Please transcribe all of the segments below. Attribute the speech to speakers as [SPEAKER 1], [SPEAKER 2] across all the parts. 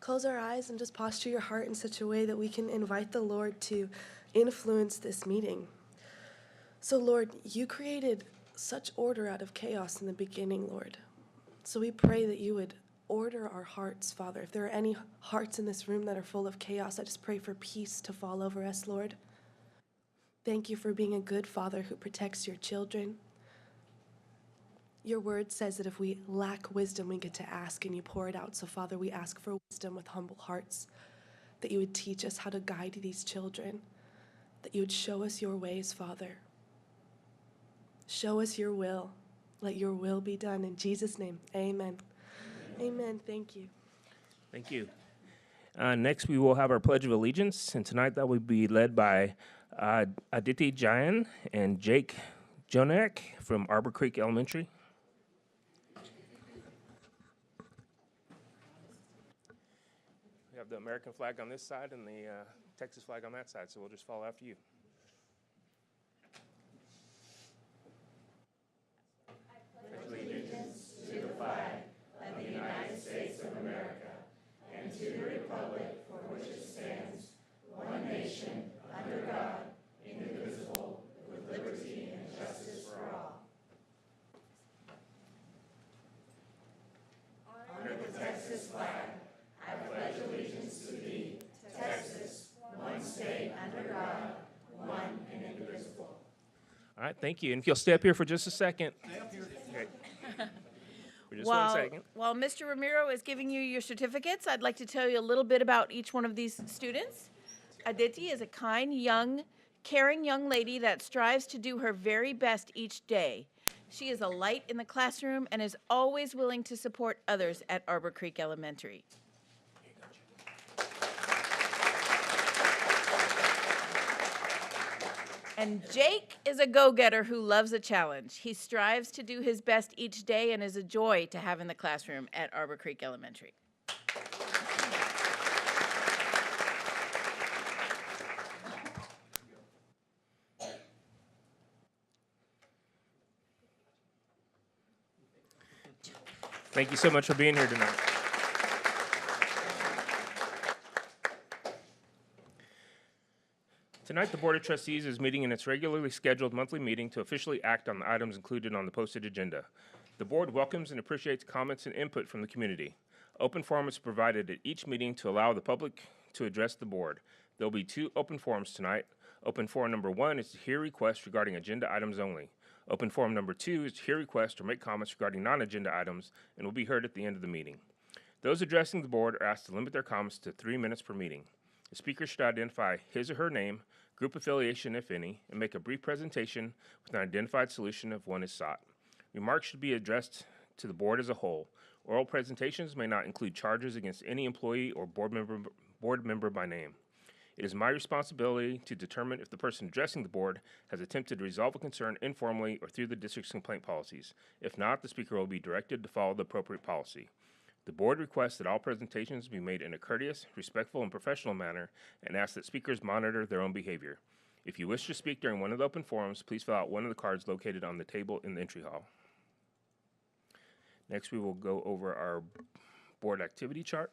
[SPEAKER 1] close our eyes and just posture your heart in such a way that we can invite the Lord to influence this meeting. So, Lord, you created such order out of chaos in the beginning, Lord. So we pray that you would order our hearts, Father. If there are any hearts in this room that are full of chaos, I just pray for peace to fall over us, Lord. Thank you for being a good Father who protects your children. Your word says that if we lack wisdom, we get to ask and you pour it out. So, Father, we ask for wisdom with humble hearts, that you would teach us how to guide these children, that you would show us your ways, Father. Show us your will. Let your will be done. In Jesus' name, amen. Amen. Thank you.
[SPEAKER 2] Thank you. Next, we will have our Pledge of Allegiance, and tonight that will be led by Aditi Jayan and Jake Jonak from Arbor Creek Elementary. We have the American flag on this side and the Texas flag on that side, so we'll just follow after you. All right, thank you. And if you'll stay up here for just a second. Stay up here. Okay. For just 1 second.
[SPEAKER 3] While Mr. Ramiro is giving you your certificates, I'd like to tell you a little bit about each one of these students. Aditi is a kind, young, caring young lady that strives to do her very best each day. She is a light in the classroom and is always willing to support others at Arbor Creek Elementary. And Jake is a go-getter who loves a challenge. He strives to do his best each day and is a joy to have in the classroom at Arbor Creek Elementary.
[SPEAKER 2] Thank you so much for being here tonight. Tonight, the Board of Trustees is meeting in its regularly scheduled monthly meeting to officially act on the items included on the posted agenda. The board welcomes and appreciates comments and input from the community. Open forum is provided at each meeting to allow the public to address the board. There will be 2 open forums tonight. Open forum number 1 is to hear requests regarding agenda items only. Open forum number 2 is to hear requests or make comments regarding non-agenda items and will be heard at the end of the meeting. Those addressing the board are asked to limit their comments to 3 minutes per meeting. The speaker should identify his or her name, group affiliation, if any, and make a brief presentation with an identified solution if one is sought. Remarks should be addressed to the board as a whole. Oral presentations may not include charges against any employee or board member by name. It is my responsibility to determine if the person addressing the board has attempted to resolve a concern informally or through the district's complaint policies. If not, the speaker will be directed to follow the appropriate policy. The board requests that all presentations be made in a courteous, respectful, and professional manner and asks that speakers monitor their own behavior. If you wish to speak during one of the open forums, please fill out one of the cards located on the table in the entry hall. Next, we will go over our board activity chart.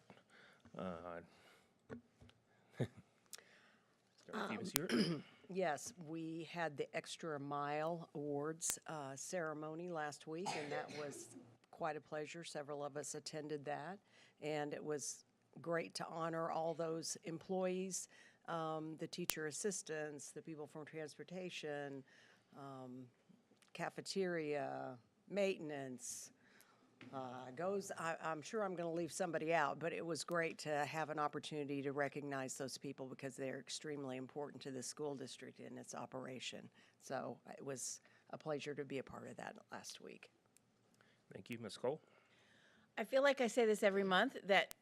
[SPEAKER 4] Yes, we had the Extra Mile Awards ceremony last week, and that was quite a pleasure. Several of us attended that, and it was great to honor all those employees, the teacher assistants, the people from transportation, cafeteria, maintenance. I'm sure I'm going to leave somebody out, but it was great to have an opportunity to recognize those people because they're extremely important to the school district and its operation. So it was a pleasure to be a part of that last week.
[SPEAKER 2] Thank you, Ms. Cole.
[SPEAKER 3] I feel like I say this every month that,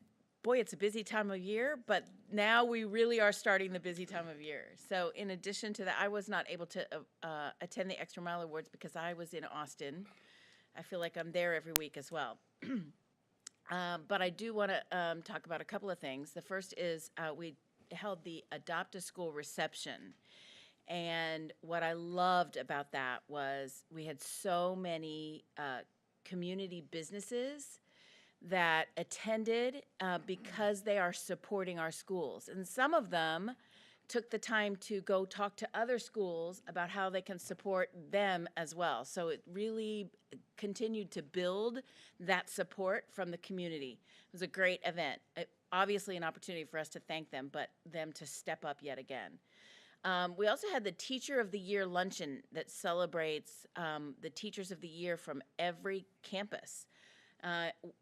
[SPEAKER 3] boy, it's a busy time of year, but now we really are starting the busy time of year. So in addition to that, I was not able to attend the Extra Mile Awards because I was in Austin. I feel like I'm there every week as well. But I do want to talk about a couple of things. The first is we held the Adopt a School reception. And what I loved about that was we had so many community businesses that attended because they are supporting our schools. And some of them took the time to go talk to other schools about how they can support them as well. So it really continued to build that support from the community. It was a great event. Obviously an opportunity for us to thank them, but them to step up yet again. We also had the Teacher of the Year luncheon that celebrates the Teachers of the Year from every campus.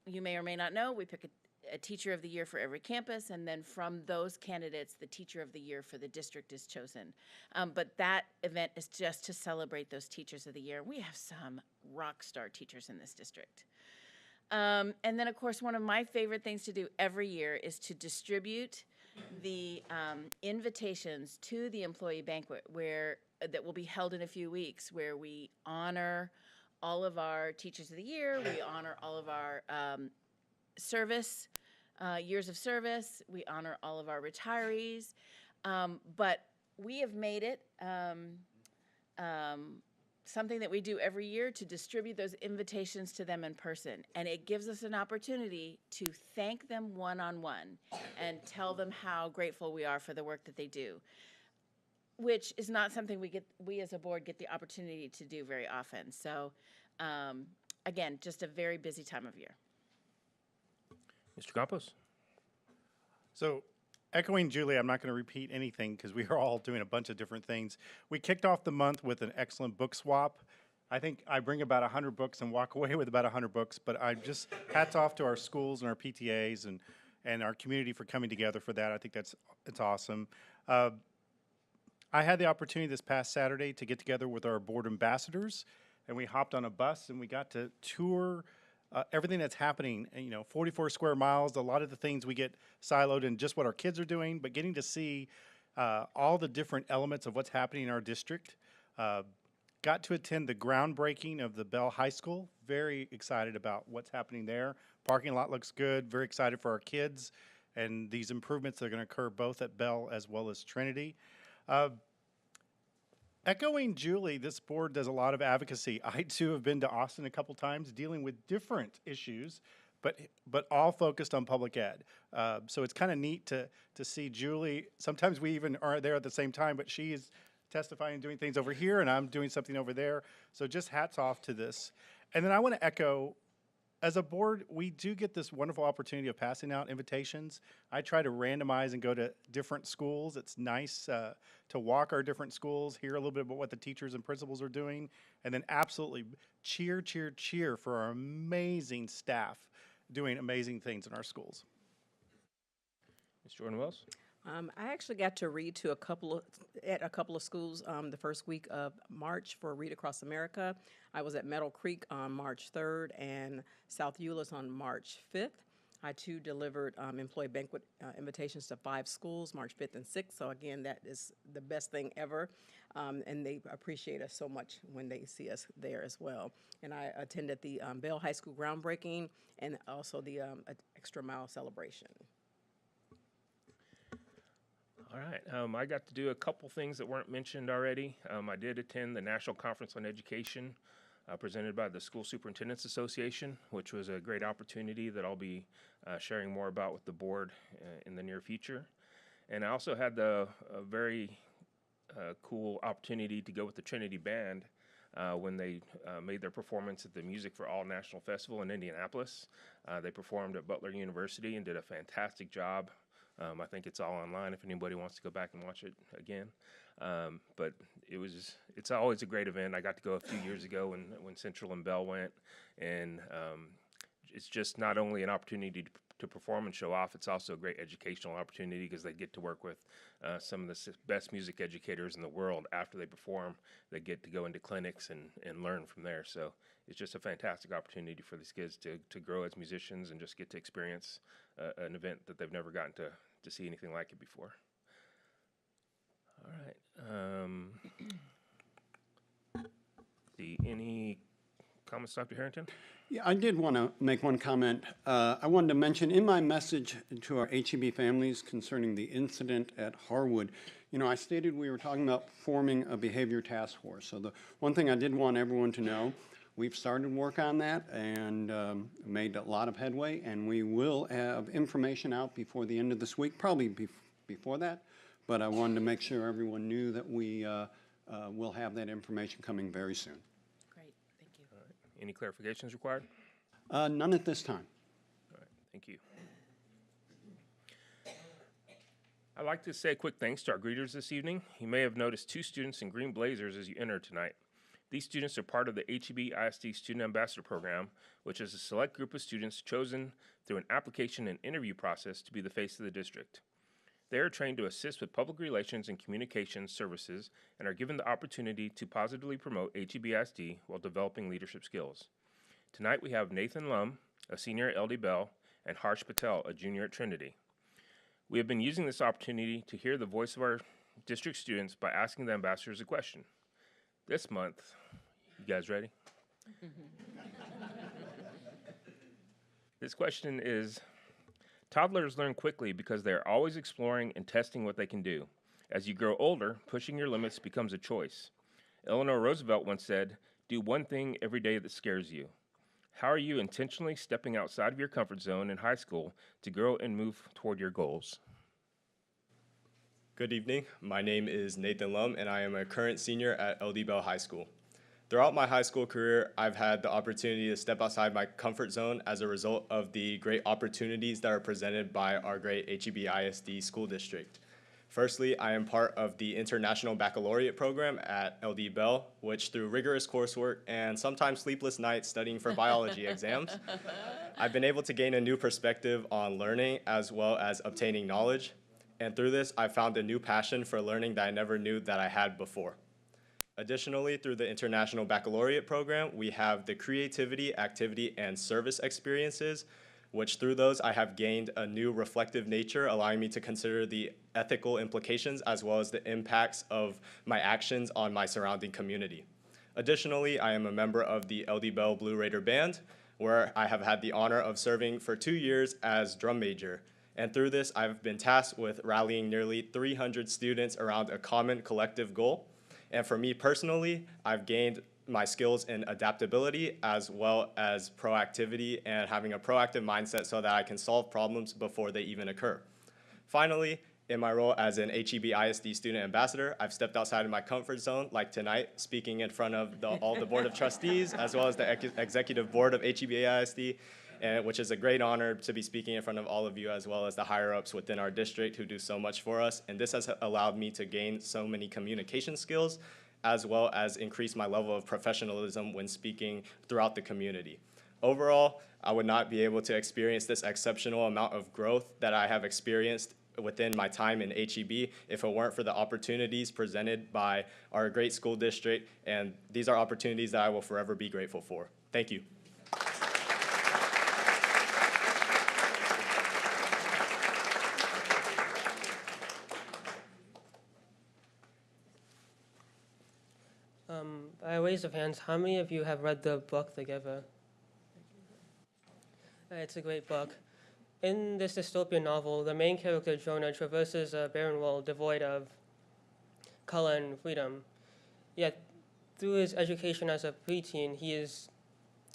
[SPEAKER 3] You may or may not know, we pick a Teacher of the Year for every campus, and then from those candidates, the Teacher of the Year for the district is chosen. But that event is just to celebrate those Teachers of the Year. We have some rock star teachers in this district. And then, of course, one of my favorite things to do every year is to distribute the invitations to the employee banquet that will be held in a few weeks, where we honor all of our Teachers of the Year, we honor all of our service, years of service, we honor all of our retirees, but we have made it something that we do every year to distribute those invitations to them in person. And it gives us an opportunity to thank them one-on-one and tell them how grateful we are for the work that they do, which is not something we as a board get the opportunity to do very often. So again, just a very busy time of year.
[SPEAKER 2] Mr. Campos?
[SPEAKER 5] So, echoing Julie, I'm not going to repeat anything because we are all doing a bunch of different things. We kicked off the month with an excellent book swap. I think I bring about 100 books and walk away with about 100 books, but I just hats off to our schools and our PTAs and our community for coming together for that. I think it's awesome. I had the opportunity this past Saturday to get together with our board ambassadors, and we hopped on a bus and we got to tour everything that's happening, 44 square miles, a lot of the things we get siloed in just what our kids are doing, but getting to see all the different elements of what's happening in our district. Got to attend the groundbreaking of the Bell High School. Very excited about what's happening there. Parking lot looks good. Very excited for our kids and these improvements that are going to occur both at Bell as well as Trinity. Echoing Julie, this board does a lot of advocacy. I too have been to Austin a couple times dealing with different issues, but all focused on public ed. So it's kind of neat to see Julie. Sometimes we even are there at the same time, but she is testifying and doing things over here, and I'm doing something over there. So just hats off to this. And then I want to echo, as a board, we do get this wonderful opportunity of passing out invitations. I try to randomize and go to different schools. It's nice to walk our different schools, hear a little bit about what the teachers and principals are doing, and then absolutely cheer, cheer, cheer for our amazing staff doing amazing things in our schools.
[SPEAKER 2] Ms. Jordan Wells?
[SPEAKER 6] I actually got to read to a couple of schools the first week of March for Read Across America. I was at Meadow Creek on March 3rd and South Euless on March 5th. I too delivered employee banquet invitations to 5 schools, March 5th and 6th. So again, that is the best thing ever. And they appreciate us so much when they see us there as well. And I attended the Bell High School groundbreaking and also the Extra Mile celebration.
[SPEAKER 2] All right. I got to do a couple things that weren't mentioned already. I did attend the National Conference on Education presented by the School Superintendents Association, which was a great opportunity that I'll be sharing more about with the board in the near future. And I also had the very cool opportunity to go with the Trinity Band when they made their performance at the Music for All National Festival in Indianapolis. They performed at Butler University and did a fantastic job. I think it's all online if anybody wants to go back and watch it again. But it's always a great event. I got to go a few years ago when Central and Bell went, and it's just not only an opportunity to perform and show off, it's also a great educational opportunity because they get to work with some of the best music educators in the world. After they perform, they get to go into clinics and learn from there. So it's just a fantastic opportunity for these kids to grow as musicians and just get to experience an event that they've never gotten to see anything like it before. All right. Any comments, Dr. Harrington?
[SPEAKER 7] Yeah, I did want to make one comment. I wanted to mention in my message to our HEB families concerning the incident at Harwood, I stated we were talking about forming a behavior task force. So the one thing I did want everyone to know, we've started work on that and made a lot of headway, and we will have information out before the end of this week, probably before that, but I wanted to make sure everyone knew that we will have that information coming very soon.
[SPEAKER 3] Great, thank you.
[SPEAKER 2] Any clarifications required?
[SPEAKER 7] None at this time.
[SPEAKER 2] All right, thank you. I'd like to say a quick thanks to our greeters this evening. You may have noticed 2 students in green blazers as you enter tonight. These students are part of the HEB ISD Student Ambassador Program, which is a select group of students chosen through an application and interview process to be the face of the district. They are trained to assist with public relations and communications services and are given the opportunity to positively promote HEB ISD while developing leadership skills. Tonight we have Nathan Lum, a senior at LD Bell, and Harsh Patel, a junior at Trinity. We have been using this opportunity to hear the voice of our district students by asking the ambassadors a question. This month, you guys ready? This question is, toddlers learn quickly because they are always exploring and testing what they can do. As you grow older, pushing your limits becomes a choice. Eleanor Roosevelt once said, "Do one thing every day that scares you." How are you intentionally stepping outside of your comfort zone in high school to grow and move toward your goals?
[SPEAKER 8] Good evening. My name is Nathan Lum, and I am a current senior at LD Bell High School. Throughout my high school career, I've had the opportunity to step outside my comfort zone as a result of the great opportunities that are presented by our great HEB ISD school district. Firstly, I am part of the International Baccalaureate program at LD Bell, which through rigorous coursework and sometimes sleepless nights studying for biology exams, I've been able to gain a new perspective on learning as well as obtaining knowledge. And through this, I found a new passion for learning that I never knew that I had before. Additionally, through the International Baccalaureate program, we have the creativity, activity, and service experiences, which through those I have gained a new reflective nature, allowing me to consider the ethical implications as well as the impacts of my actions on my surrounding community. Additionally, I am a member of the LD Bell Blue Raider Band, where I have had the honor of serving for 2 years as drum major. And through this, I've been tasked with rallying nearly 300 students around a common collective goal. And for me personally, I've gained my skills in adaptability as well as proactivity and having a proactive mindset so that I can solve problems before they even occur. Finally, in my role as an HEB ISD student ambassador, I've stepped outside of my comfort zone, like tonight, speaking in front of all the board of trustees, as well as the executive board of HEB ISD, which is a great honor to be speaking in front of all of you, as well as the higher-ups within our district who do so much for us. And this has allowed me to gain so many communication skills, as well as increase my level of professionalism when speaking throughout the community. Overall, I would not be able to experience this exceptional amount of growth that I have experienced within my time in HEB if it weren't for the opportunities presented by our great school district, and these are opportunities that I will forever be grateful for. Thank you.
[SPEAKER 9] By raise of hands, how many of you have read the book The Giver? It's a great book. In this dystopian novel, the main character, Jonah, traverses a barren world devoid of color and freedom. Yet, through his education as a preteen, he is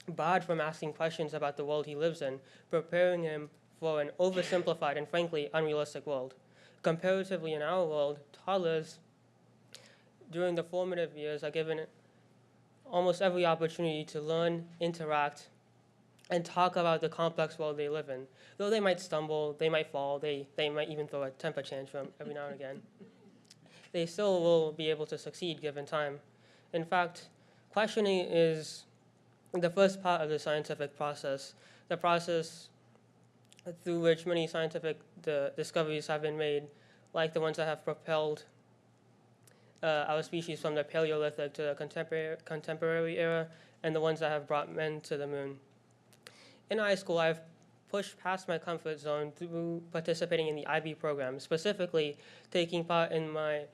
[SPEAKER 9] barred from asking questions about the world he lives in, preparing him for an oversimplified and frankly unrealistic world. Comparatively, in our world, toddlers during the formative years are given almost every opportunity to learn, interact, and talk about the complex world they live in. Though they might stumble, they might fall, they might even throw a temper tantrum every now and again, they still will be able to succeed given time. In fact, questioning is the first part of the scientific process, the process through which many scientific discoveries have been made, like the ones that have propelled our species from the Paleolithic to the contemporary era, and the ones that have brought men to the moon. In high school, I've pushed past my comfort zone through participating in the IB program, specifically taking part in my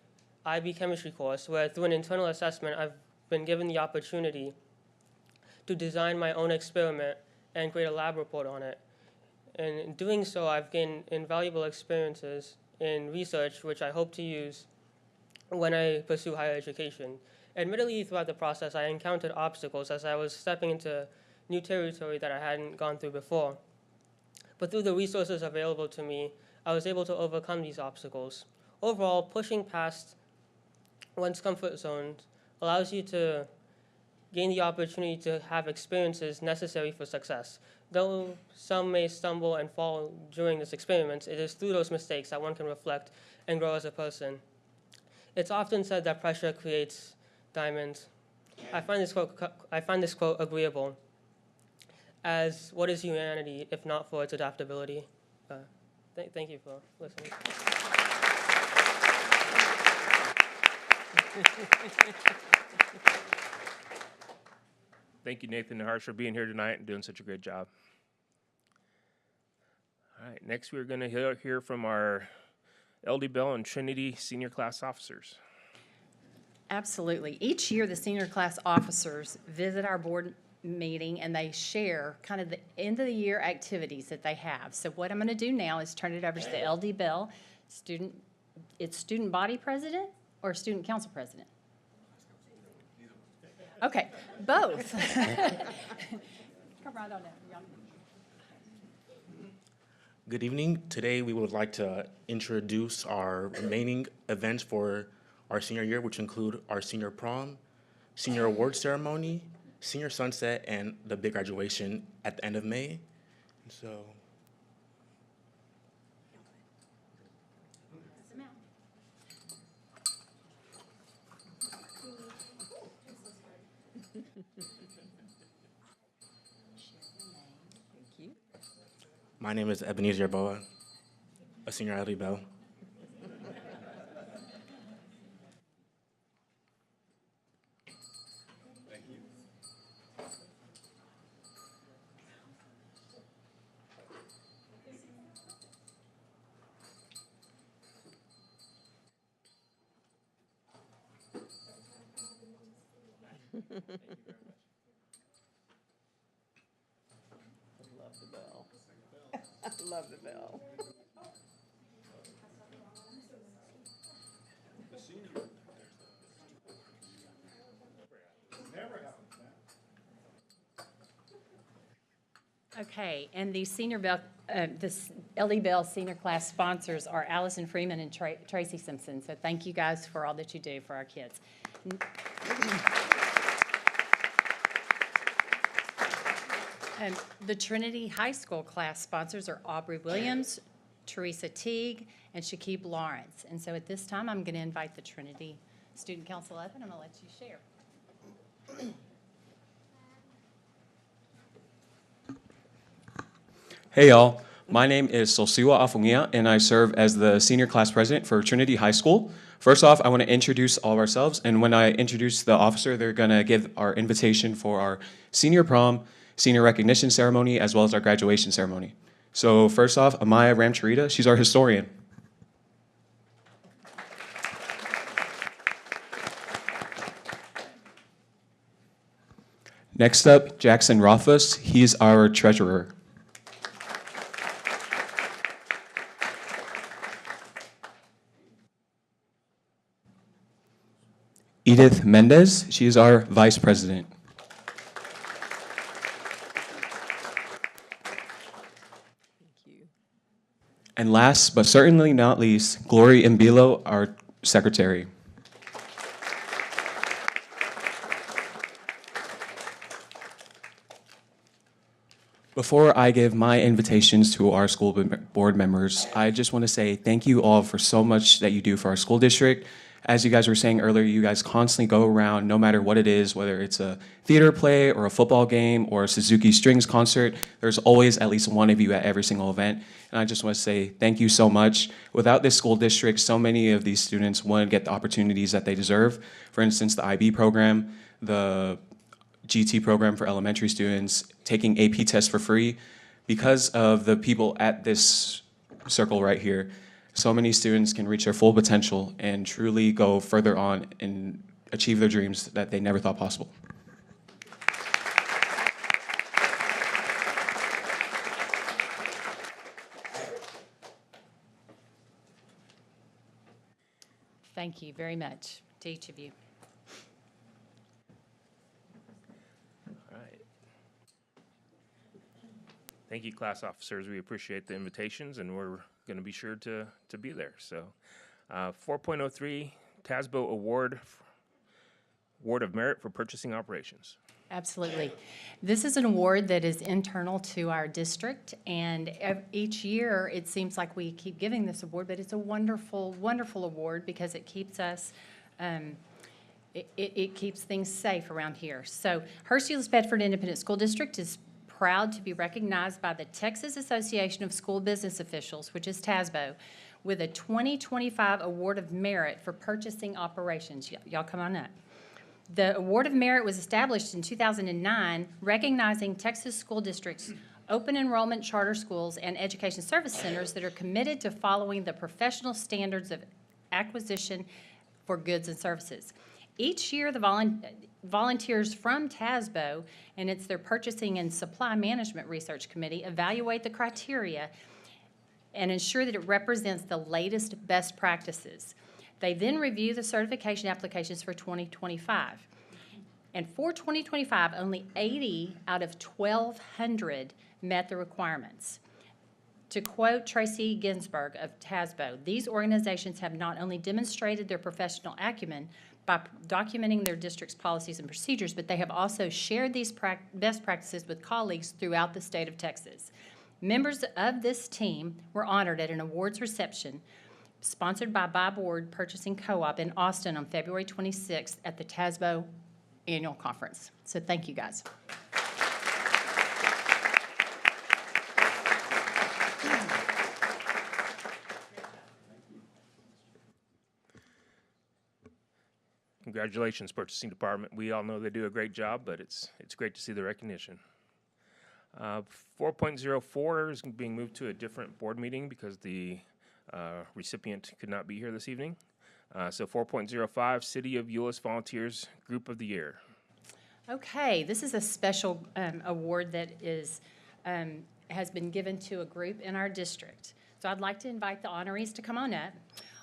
[SPEAKER 9] IB chemistry course, where through an internal assessment, I've been given the opportunity to design my own experiment and create a lab report on it. And in doing so, I've gained invaluable experiences in research, which I hope to use when I pursue higher education. Admittedly, throughout the process, I encountered obstacles as I was stepping into new territory that I hadn't gone through before. But through the resources available to me, I was able to overcome these obstacles. Overall, pushing past one's comfort zone allows you to gain the opportunity to have experiences necessary for success. Though some may stumble and fall during this experience, it is through those mistakes that one can reflect and grow as a person. It's often said that pressure creates diamonds. I find this quote agreeable, as what is humanity if not for its adaptability? Thank you for listening.
[SPEAKER 2] Thank you, Nathan and Harsh, for being here tonight and doing such a great job. All right, next we're going to hear from our LD Bell and Trinity senior class officers.
[SPEAKER 10] Absolutely. Each year, the senior class officers visit our board meeting and they share kind of the end of the year activities that they have. So what I'm going to do now is turn it over to the LD Bell student body president or student council president? Okay, both. Come right on down.
[SPEAKER 11] Good evening. Today we would like to introduce our remaining events for our senior year, which include our senior prom, senior award ceremony, senior sunset, and the big graduation at the end of May. So. My name is Ebenezer Boa, a senior at LD Bell.
[SPEAKER 4] Love the bell. I love the bell.
[SPEAKER 10] Okay, and the senior bell, this LD Bell senior class sponsors are Allison Freeman and Tracy Simpson. So thank you guys for all that you do for our kids. The Trinity High School class sponsors are Aubrey Williams, Teresa Teague, and Shakib Lawrence. And so at this time, I'm going to invite the Trinity Student Council up, and I'm going to let you share.
[SPEAKER 12] Hey y'all, my name is Solsiwa Afungia and I serve as the senior class president for Trinity High School. First off, I want to introduce all of ourselves, and when I introduce the officer, they're going to give our invitation for our senior prom, senior recognition ceremony, as well as our graduation ceremony. So first off, Amaya Ramcharita, she's our historian. Next up, Jackson Rothfuss, he's our treasurer. Edith Mendez, she is our vice president.
[SPEAKER 4] Thank you.
[SPEAKER 12] And last, but certainly not least, Glory Mbilo, our secretary. Before I give my invitations to our school board members, I just want to say thank you all for so much that you do for our school district. As you guys were saying earlier, you guys constantly go around, no matter what it is, whether it's a theater play or a football game or a Suzuki Strings concert, there's always at least one of you at every single event. And I just want to say thank you so much. Without this school district, so many of these students wouldn't get the opportunities that they deserve. For instance, the IB program, the GT program for elementary students, taking AP tests for free. Because of the people at this circle right here, so many students can reach their full potential and truly go further on and achieve their dreams that they never thought possible.
[SPEAKER 10] Thank you very much to each of you.
[SPEAKER 2] Thank you, class officers. We appreciate the invitations, and we're going to be sure to be there. So 4.03, TASBO Award of Merit for Purchasing Operations.
[SPEAKER 10] Absolutely. This is an award that is internal to our district, and each year it seems like we keep giving this award, but it's a wonderful, wonderful award because it keeps us, it keeps things safe around here. So Hurst-Euless-Bedford Independent School District is proud to be recognized by the Texas Association of School Business Officials, which is TASBO, with a 2025 Award of Merit for Purchasing Operations. Y'all come on up. The Award of Merit was established in 2009, recognizing Texas school districts, open enrollment charter schools, and education service centers that are committed to following the professional standards of acquisition for goods and services. Each year, the volunteers from TASBO, and it's their Purchasing and Supply Management Research Committee, evaluate the criteria and ensure that it represents the latest best practices. They then review the certification applications for 2025. And for 2025, only 80 out of 1,200 met the requirements. To quote Tracy Ginsburg of TASBO, these organizations have not only demonstrated their professional acumen by documenting their district's policies and procedures, but they have also shared these best practices with colleagues throughout the state of Texas. Members of this team were honored at an awards reception sponsored by Board Purchasing Co-op in Austin on February 26th at the TASBO Annual Conference. So thank you, guys.
[SPEAKER 2] Congratulations, Purchasing Department. We all know they do a great job, but it's great to see the recognition. 4.04 is being moved to a different board meeting because the recipient could not be here this evening. So 4.05, City of Euless Volunteers Group of the Year.
[SPEAKER 10] Okay, this is a special award that is has been given to a group in our district. So I'd like to invite the honorees to come on up.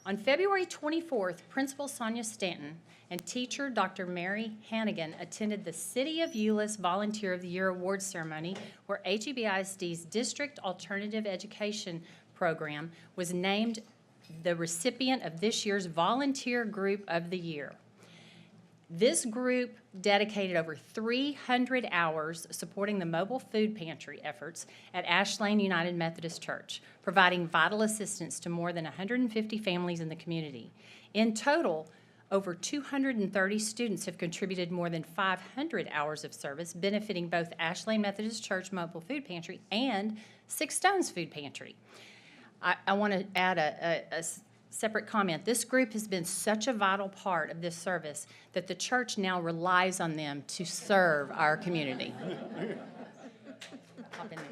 [SPEAKER 10] On February 24th, Principal Sonia Stanton and teacher Dr. Mary Hannigan attended the City of Euless Volunteer of the Year Awards ceremony, where HEBISD's District Alternative Education Program was named the recipient of this year's Volunteer Group of the Year. This group dedicated over 300 hours supporting the mobile food pantry efforts at Ash Lane United Methodist Church, providing vital assistance to more than 150 families in the community. In total, over 230 students have contributed more than 500 hours of service, benefiting both Ash Lane Methodist Church Mobile Food Pantry and Six Stones Food Pantry. I want to add a separate comment. This group has been such a vital part of this service that the church now relies on them to serve our community. Hop in there.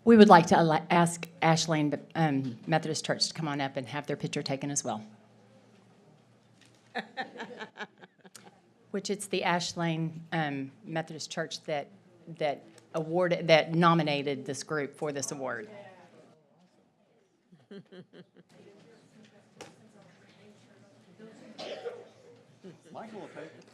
[SPEAKER 10] We would like to ask Ash Lane Methodist Church to come on up and have their picture taken as well. Which it's the Ash Lane Methodist Church that nominated this group for this award.
[SPEAKER 7] Michael will take it.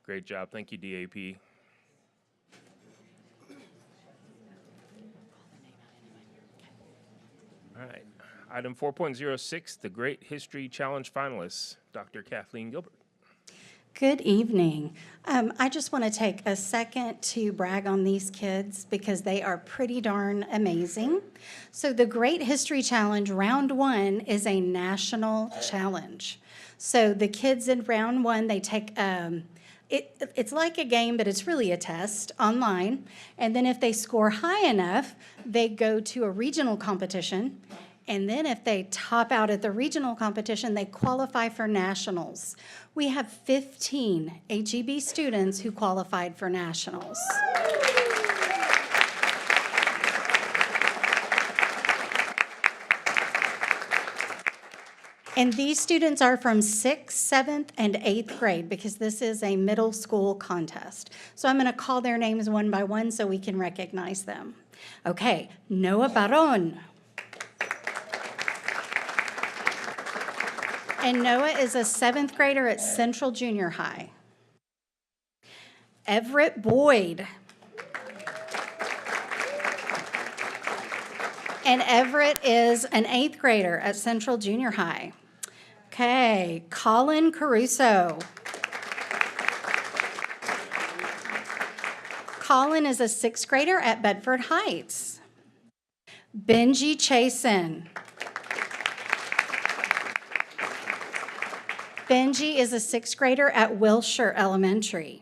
[SPEAKER 2] Great job. Thank you, DAP. All right. Item 4.06, the Great History Challenge finalists, Dr. Kathleen Gilbert.
[SPEAKER 13] Good evening. I just want to take a second to brag on these kids because they are pretty darn amazing. So the Great History Challenge Round 1 is a national challenge. So the kids in Round 1, they take, it's like a game, but it's really a test online. And then if they score high enough, they go to a regional competition. And then if they top out at the regional competition, they qualify for nationals. We have 15 HEB students who qualified for nationals. And these students are from 6th, 7th, and 8th grade because this is a middle school contest. So I'm going to call their names one by one so we can recognize them. Okay, Noah Baron. And Noah is a 7th grader at Central Junior High. Everett Boyd. And Everett is an 8th grader at Central Junior High. Okay, Colin Caruso. Colin is a 6th grader at Bedford Heights. Benji Chasen. Benji is a 6th grader at Wilshire Elementary.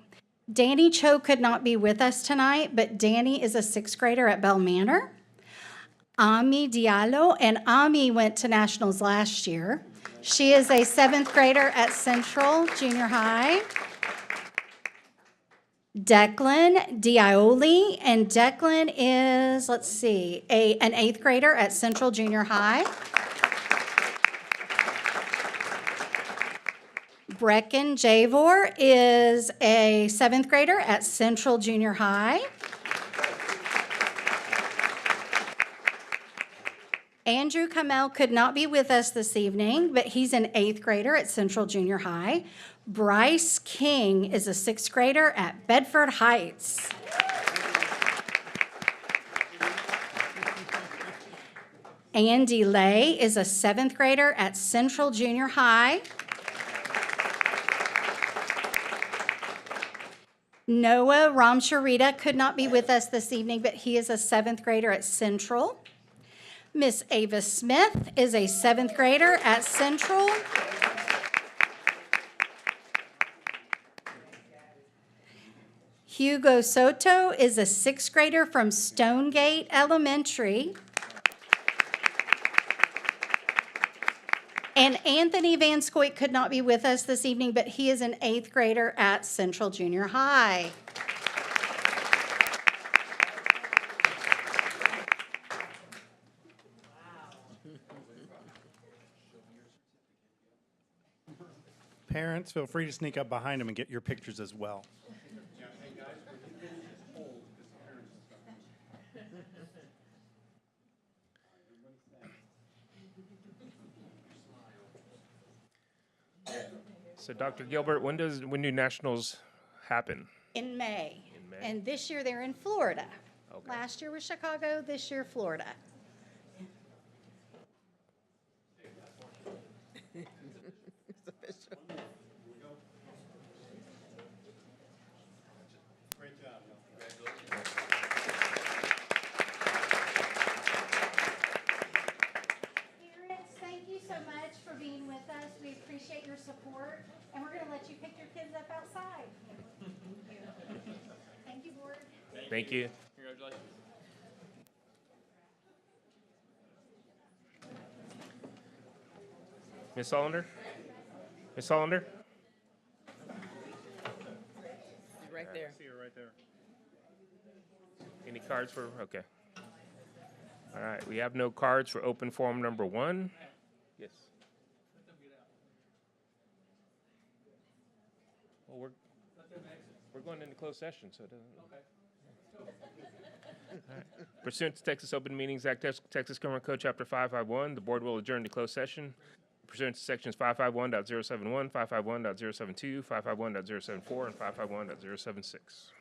[SPEAKER 13] Danny Cho could not be with us tonight, but Danny is a 6th grader at Bell Manor. Ami Diallo, and Ami went to nationals last year. She is a 7th grader at Central Junior High. Declan Diaoli, and Declan is, let's see, an 8th grader at Central Junior High. Brecken Javor is a 7th grader at Central Junior High. Andrew Kamel could not be with us this evening, but he's an 8th grader at Central Junior High. Bryce King is a 6th grader at Bedford Heights. Andy Lay is a 7th grader at Central Junior High. Noah Ramsharita could not be with us this evening, but he is a 7th grader at Central. Miss Ava Smith is a 7th grader at Central. Hugo Soto is a 6th grader from Stonegate Elementary. And Anthony Van Scoit could not be with us this evening, but he is an 8th grader at Central Junior High.
[SPEAKER 5] Parents, feel free to sneak up behind them and get your pictures as well.
[SPEAKER 2] So Dr. Gilbert, when do nationals happen?
[SPEAKER 13] In May.
[SPEAKER 2] In May.
[SPEAKER 13] And this year they're in Florida.
[SPEAKER 2] Okay.
[SPEAKER 13] Last year was Chicago, this year Florida. Parents, thank you so much for being with us. We appreciate your support, and we're going to let you pick your kids up outside. Thank you, board.
[SPEAKER 2] Thank you.
[SPEAKER 14] Congratulations.
[SPEAKER 2] Ms. Hollander? Ms. Hollander?
[SPEAKER 6] Right there.
[SPEAKER 5] See her right there.
[SPEAKER 2] Any cards for, okay. All right, we have no cards for open forum number 1. Yes. Well, we're going into closed session, so it doesn't. All right. Pursuant to Texas Open Meetings Act, Texas Government Code Chapter 551, the board will adjourn to closed session. Pursuant to sections 551.071, 551.072, 551.074, and 551.076.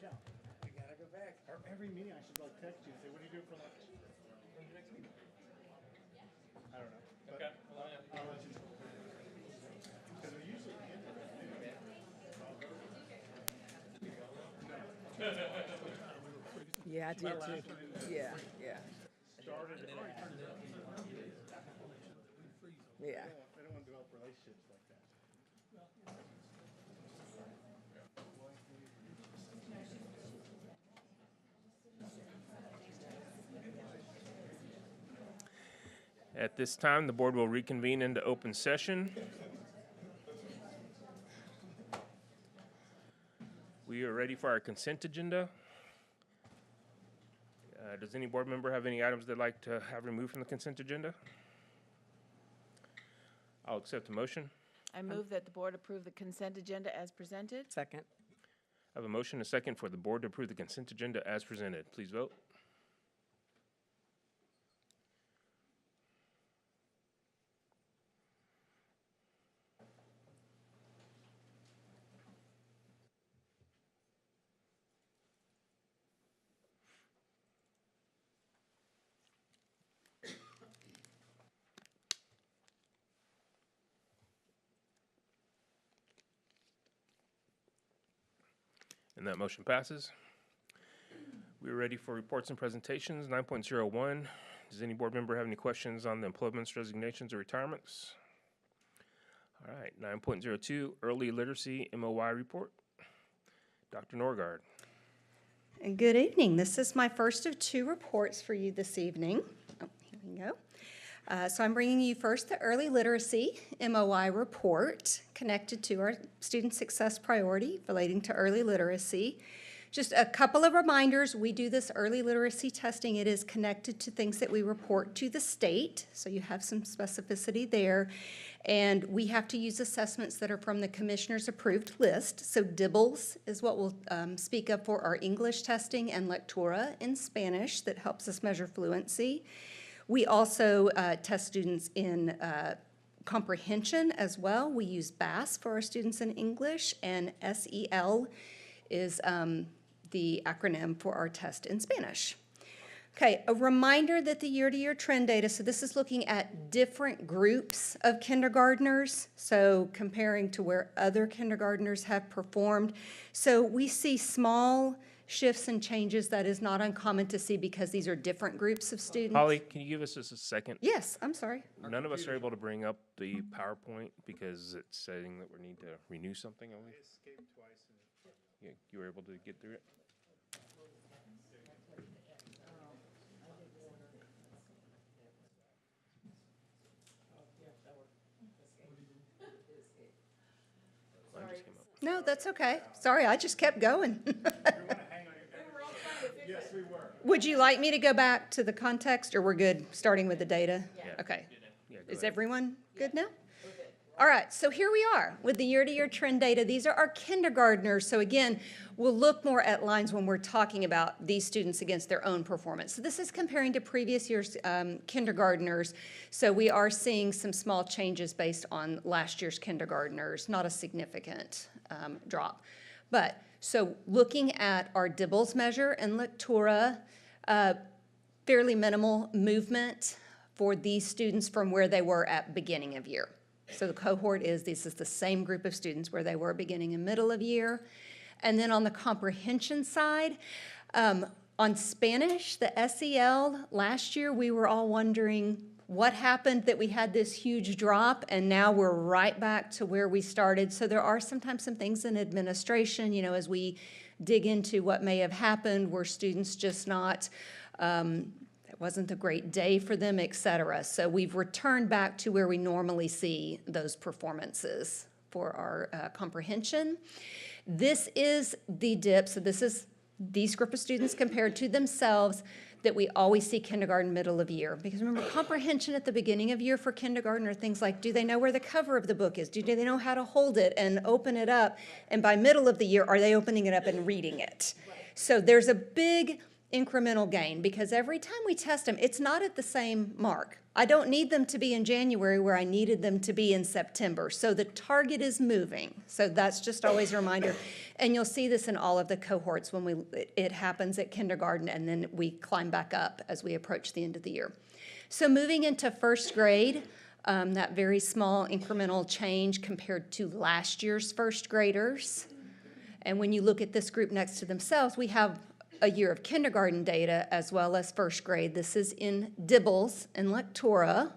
[SPEAKER 5] We gotta go back. Or every meeting I should like text you and say, what are you doing for lunch? When's your next meeting? I don't know. Okay. I'll let you know. Because we usually end it at noon.
[SPEAKER 4] Yeah, I did too. Yeah, yeah.
[SPEAKER 5] Started it.
[SPEAKER 4] Yeah.
[SPEAKER 5] They don't want to develop relationships like that.
[SPEAKER 2] At this time, the board will reconvene into open session. We are ready for our consent agenda. Does any board member have any items they'd like to have removed from the consent agenda? I'll accept the motion.
[SPEAKER 3] I move that the board approve the consent agenda as presented.
[SPEAKER 6] Second.
[SPEAKER 2] I have a motion, and a second, for the board to approve the consent agenda as presented. Please vote. And that motion passes. We are ready for reports and presentations. 9.01. Does any board member have any questions on the employments, resignations, or retirements? All right. 9.02, early literacy MOI report. Dr. Norgard.
[SPEAKER 14] And good evening. This is my first of two reports for you this evening. Oh, here we go. So I'm bringing you first the early literacy MOI report connected to our student success priority relating to early literacy. Just a couple of reminders, we do this early literacy testing. It is connected to things that we report to the state, so you have some specificity there. And we have to use assessments that are from the commissioner's approved list. So DIBELS is what we'll speak of for our English testing, and Lectura in Spanish that helps us measure fluency. We also test students in comprehension as well. We use BAS for our students in English, and SEL is the acronym for our test in Spanish. Okay, a reminder that the year-to-year trend data, so this is looking at different groups of kindergartners, so comparing to where other kindergartners have performed. So we see small shifts and changes that is not uncommon to see because these are different groups of students.
[SPEAKER 2] Holly, can you give us just a second?
[SPEAKER 14] Yes, I'm sorry.
[SPEAKER 2] None of us are able to bring up the PowerPoint because it's saying that we need to renew something, are we?
[SPEAKER 5] Escape twice.
[SPEAKER 2] Yeah, you were able to get through it? Mine just came up.
[SPEAKER 14] No, that's okay. Sorry, I just kept going.
[SPEAKER 5] Yes, we were.
[SPEAKER 14] Would you like me to go back to the context, or we're good starting with the data?
[SPEAKER 2] Yeah.
[SPEAKER 14] Okay.
[SPEAKER 2] Yeah, go
[SPEAKER 14] Is
[SPEAKER 2] ahead.
[SPEAKER 14] everyone good now? All right, so here we are with the year-to-year trend data. These are our kindergartners. So again, we'll look more at lines when we're talking about these students against their own performance. So this is comparing to previous year's kindergartners. So we are seeing some small changes based on last year's kindergartners, not a significant drop. But so looking at our DIBELS measure and Lectura, fairly minimal movement for these students from where they were at beginning of year. So the cohort this is the same group of students where they were beginning and middle of year. And then on the comprehension side, on Spanish, the SEL, last year we were all wondering what happened that we had this huge drop, and now we're right back to where we started. So there are sometimes some things in administration, you know, as we dig into what may have happened, were students just not, it wasn't a great day for them, et cetera. So we've returned back to where we normally see those performances for our comprehension. This is the dip, so this is these group of students compared to themselves that we always see kindergarten middle of year. Because remember, comprehension at the beginning of year for kindergarten are things like, do they know where the cover of the book is? Do they know how to hold it and open it up? And by middle of the year, are they opening it up and reading it? So there's a big incremental gain, because every time we test them, it's not at the same mark. I don't need them to be in January where I needed them to be in September. So the target is moving. So that's just always a reminder. And you'll see this in all of the cohorts when it happens at kindergarten, and then we climb back up as we approach the end of the year. So moving into first grade, that very small incremental change compared to last year's first graders. And when you look at this group next to themselves, we have a year of kindergarten data as well as first grade. This is in dibbles and lectura.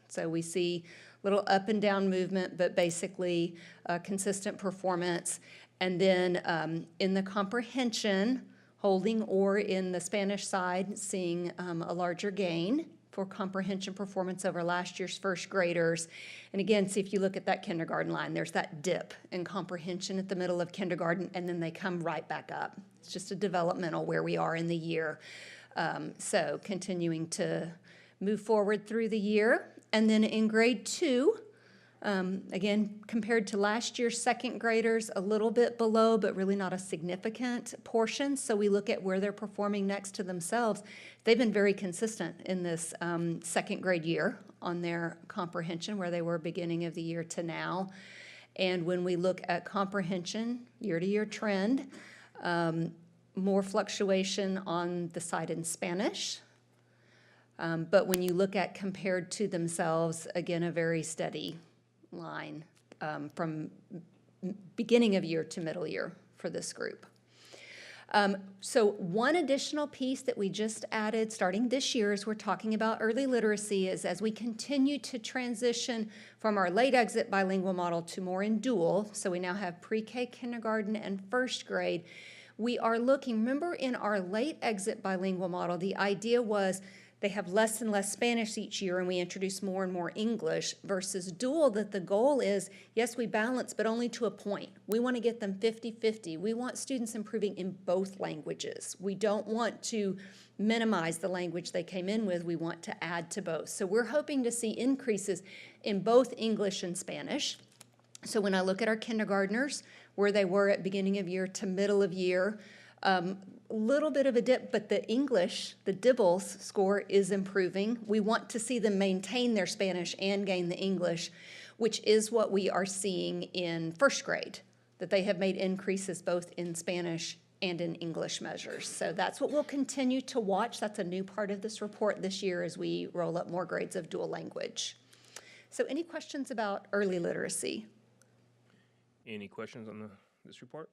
[SPEAKER 14] So we see little up and down movement, but basically consistent performance. And then in the comprehension, holding or in the Spanish side, seeing a larger gain for comprehension performance over last year's first graders. And again, see if you look at that kindergarten line, there's that dip in comprehension at the middle of kindergarten, and then they come right back up. It's just a developmental where we are in the year. So continuing to move forward through the year. And then in grade 2, again, compared to last year's second graders, a little bit below, but really not a significant portion. So we look at where they're performing next to themselves. They've been very consistent in this second grade year on their comprehension, where they were beginning of the year to now. And when we look at comprehension, year-to-year trend, more fluctuation on the side in Spanish. But when you look at compared to themselves, again, a very steady line from beginning of year to middle year for this group. So one additional piece that we just added starting this year as we're talking about early literacy is as we continue to transition from our late exit bilingual model to more in dual, so we now have pre-K, kindergarten, and first grade, we are looking, remember in our late exit bilingual model, the idea was they have less and less Spanish each year, and we introduce more and more English, versus dual, that the goal is, yes, we balance, but only to a point. We want to get them 50-50. We want students improving in both languages. We don't want to minimize the language they came in with. We want to add to both. So we're hoping to see increases in both English and Spanish. So when I look at our kindergartners, where they were at beginning of year to middle of year, little bit of a dip, but the English, the DIBELS score is improving. We want to see them maintain their Spanish and gain the English, which is what we are seeing in first grade, that they have made increases both in Spanish and in English measures. So that's what we'll continue to watch. That's a new part of this report this year as we roll up more grades of dual language. So any questions about early literacy?
[SPEAKER 2] Any questions on this report?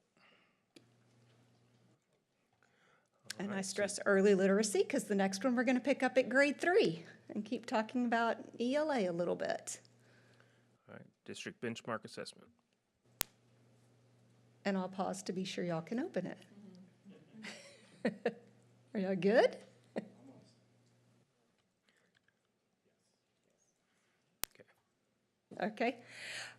[SPEAKER 14] And I stress early literacy because the next one we're going to pick up at grade 3 and keep talking about ELA a little bit.
[SPEAKER 2] All right, district benchmark assessment.
[SPEAKER 14] And I'll pause to be sure y'all can open it. Are y'all good? Okay.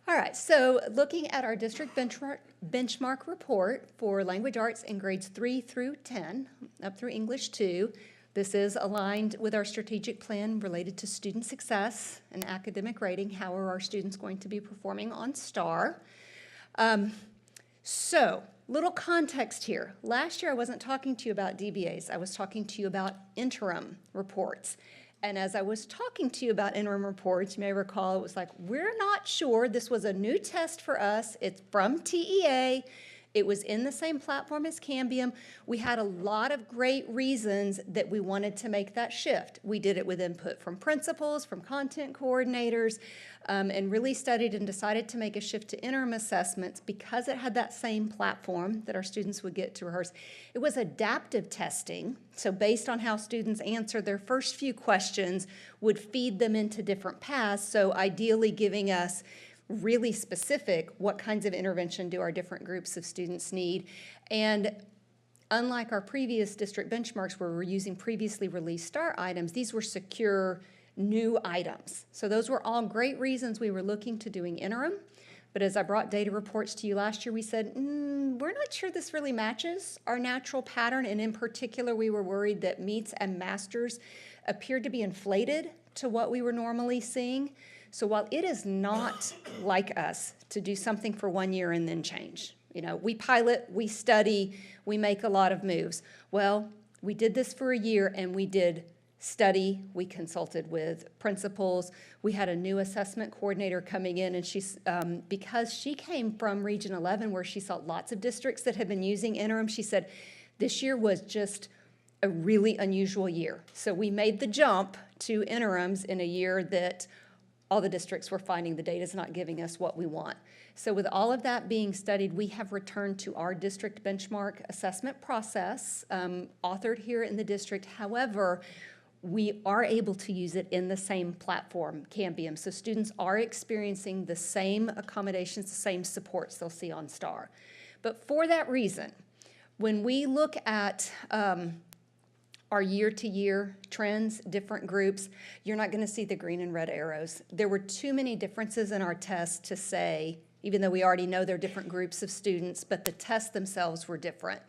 [SPEAKER 14] All right, so looking at our district benchmark report for language arts in grades 3 through 10, up through English 2, this is aligned with our strategic plan related to student success and academic rating. How are our students going to be performing on STAR? So, little context here. Last year I wasn't talking to you about DBAs. I was talking to you about interim reports. And as I was talking to you about interim reports, you may recall it was like, we're not sure. This was a new test for us. It's from TEA. It was in the same platform as Cambium. We had a lot of great reasons that we wanted to make that shift. We did it with input from principals, from content coordinators, and really studied and decided to make a shift to interim assessments because it had that same platform that our students would get to rehearse. It was adaptive testing, so based on how students answered their first few questions would feed them into different paths, so ideally giving us really specific what kinds of intervention do our different groups of students need. And unlike our previous district benchmarks where we're using previously released STAR items, these were secure new items. So those were all great reasons we were looking to doing interim. But as I brought data reports to you last year, we said, we're not sure this really matches our natural pattern. And in particular, we were worried that meets and masters appeared to be inflated to what we were normally seeing. So while it is not like us to do something for 1 year and then change, you know, we pilot, we study, we make a lot of moves. Well, We did this for a year, and we did study. We consulted with principals. We had a new assessment coordinator coming in, and she's because she came from Region 11, where she saw lots of districts that had been using interim. She said this year was just a really unusual year. So we made the jump to interims in a year that all the districts were finding the data is not giving us what we want. So with all of that being studied, we have returned to our district benchmark assessment process, authored here in the district. However, we are able to use it in the same platform, Cambium. So students are experiencing the same accommodations, the same supports they'll see on STAR. But for that reason, when we look at our year-to-year trends, different groups, you're not going to see the green and red arrows. There were too many differences in our tests to say, even though we already know they're different groups of students, but the tests themselves were different.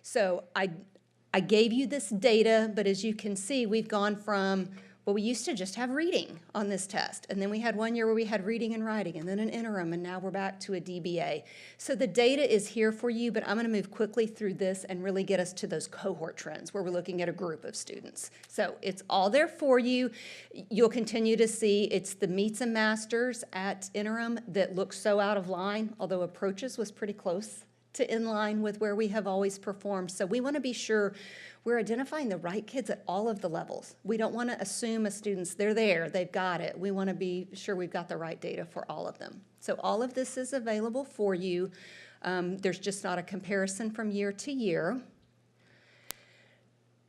[SPEAKER 14] So I gave you this data, but as you can see, we've gone from, well, we used to just have reading on this test, and then we had one year where we had reading and writing, and then an interim, and now we're back to a DBA. So the data is here for you, but I'm going to move quickly through this and really get us to those cohort trends where we're looking at a group of students. So it's all there for you. You'll continue to see it's the meets and masters at interim that look so out of line, although approaches was pretty close to in line with where we have always performed. So we want to be sure we're identifying the right kids at all of the levels. We don't want to assume a student's, they're there, they've got it. We want to be sure we've got the right data for all of them. So all of this is available for you. There's just not a comparison from year to year.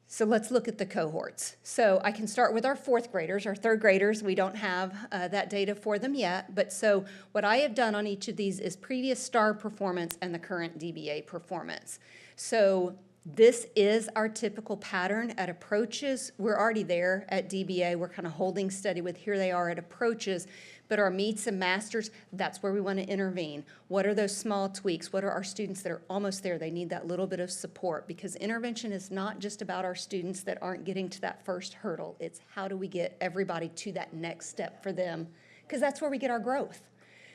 [SPEAKER 14] So let's look at the cohorts. So I can start with our fourth graders. Our third graders, we don't have that data for them yet. But so what I have done on each of these is previous STAR performance and the current DBA performance. So this is our typical pattern at approaches. We're already there at DBA. We're kind of holding steady with here they are at approaches. But our meets and masters, that's where we want to intervene. What are those small tweaks? What are our students that are almost there? They need that little bit of support, because intervention is not just about our students that aren't getting to that first hurdle. It's how do we get everybody to that next step for them, because that's where we get our growth.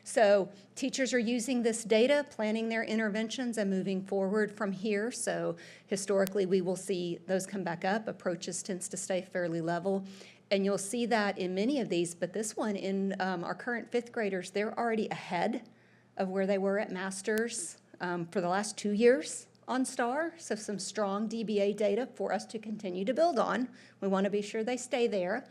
[SPEAKER 14] So teachers are using this data, planning their interventions and moving forward from here. So historically, we will see those come back up. Approaches tends to stay fairly level. And you'll see that in many of these, but this one in our current fifth graders, they're already ahead of where they were at Masters for the last 2 years on STAR. So some strong DBA data for us to continue to build on. We want to be sure they stay there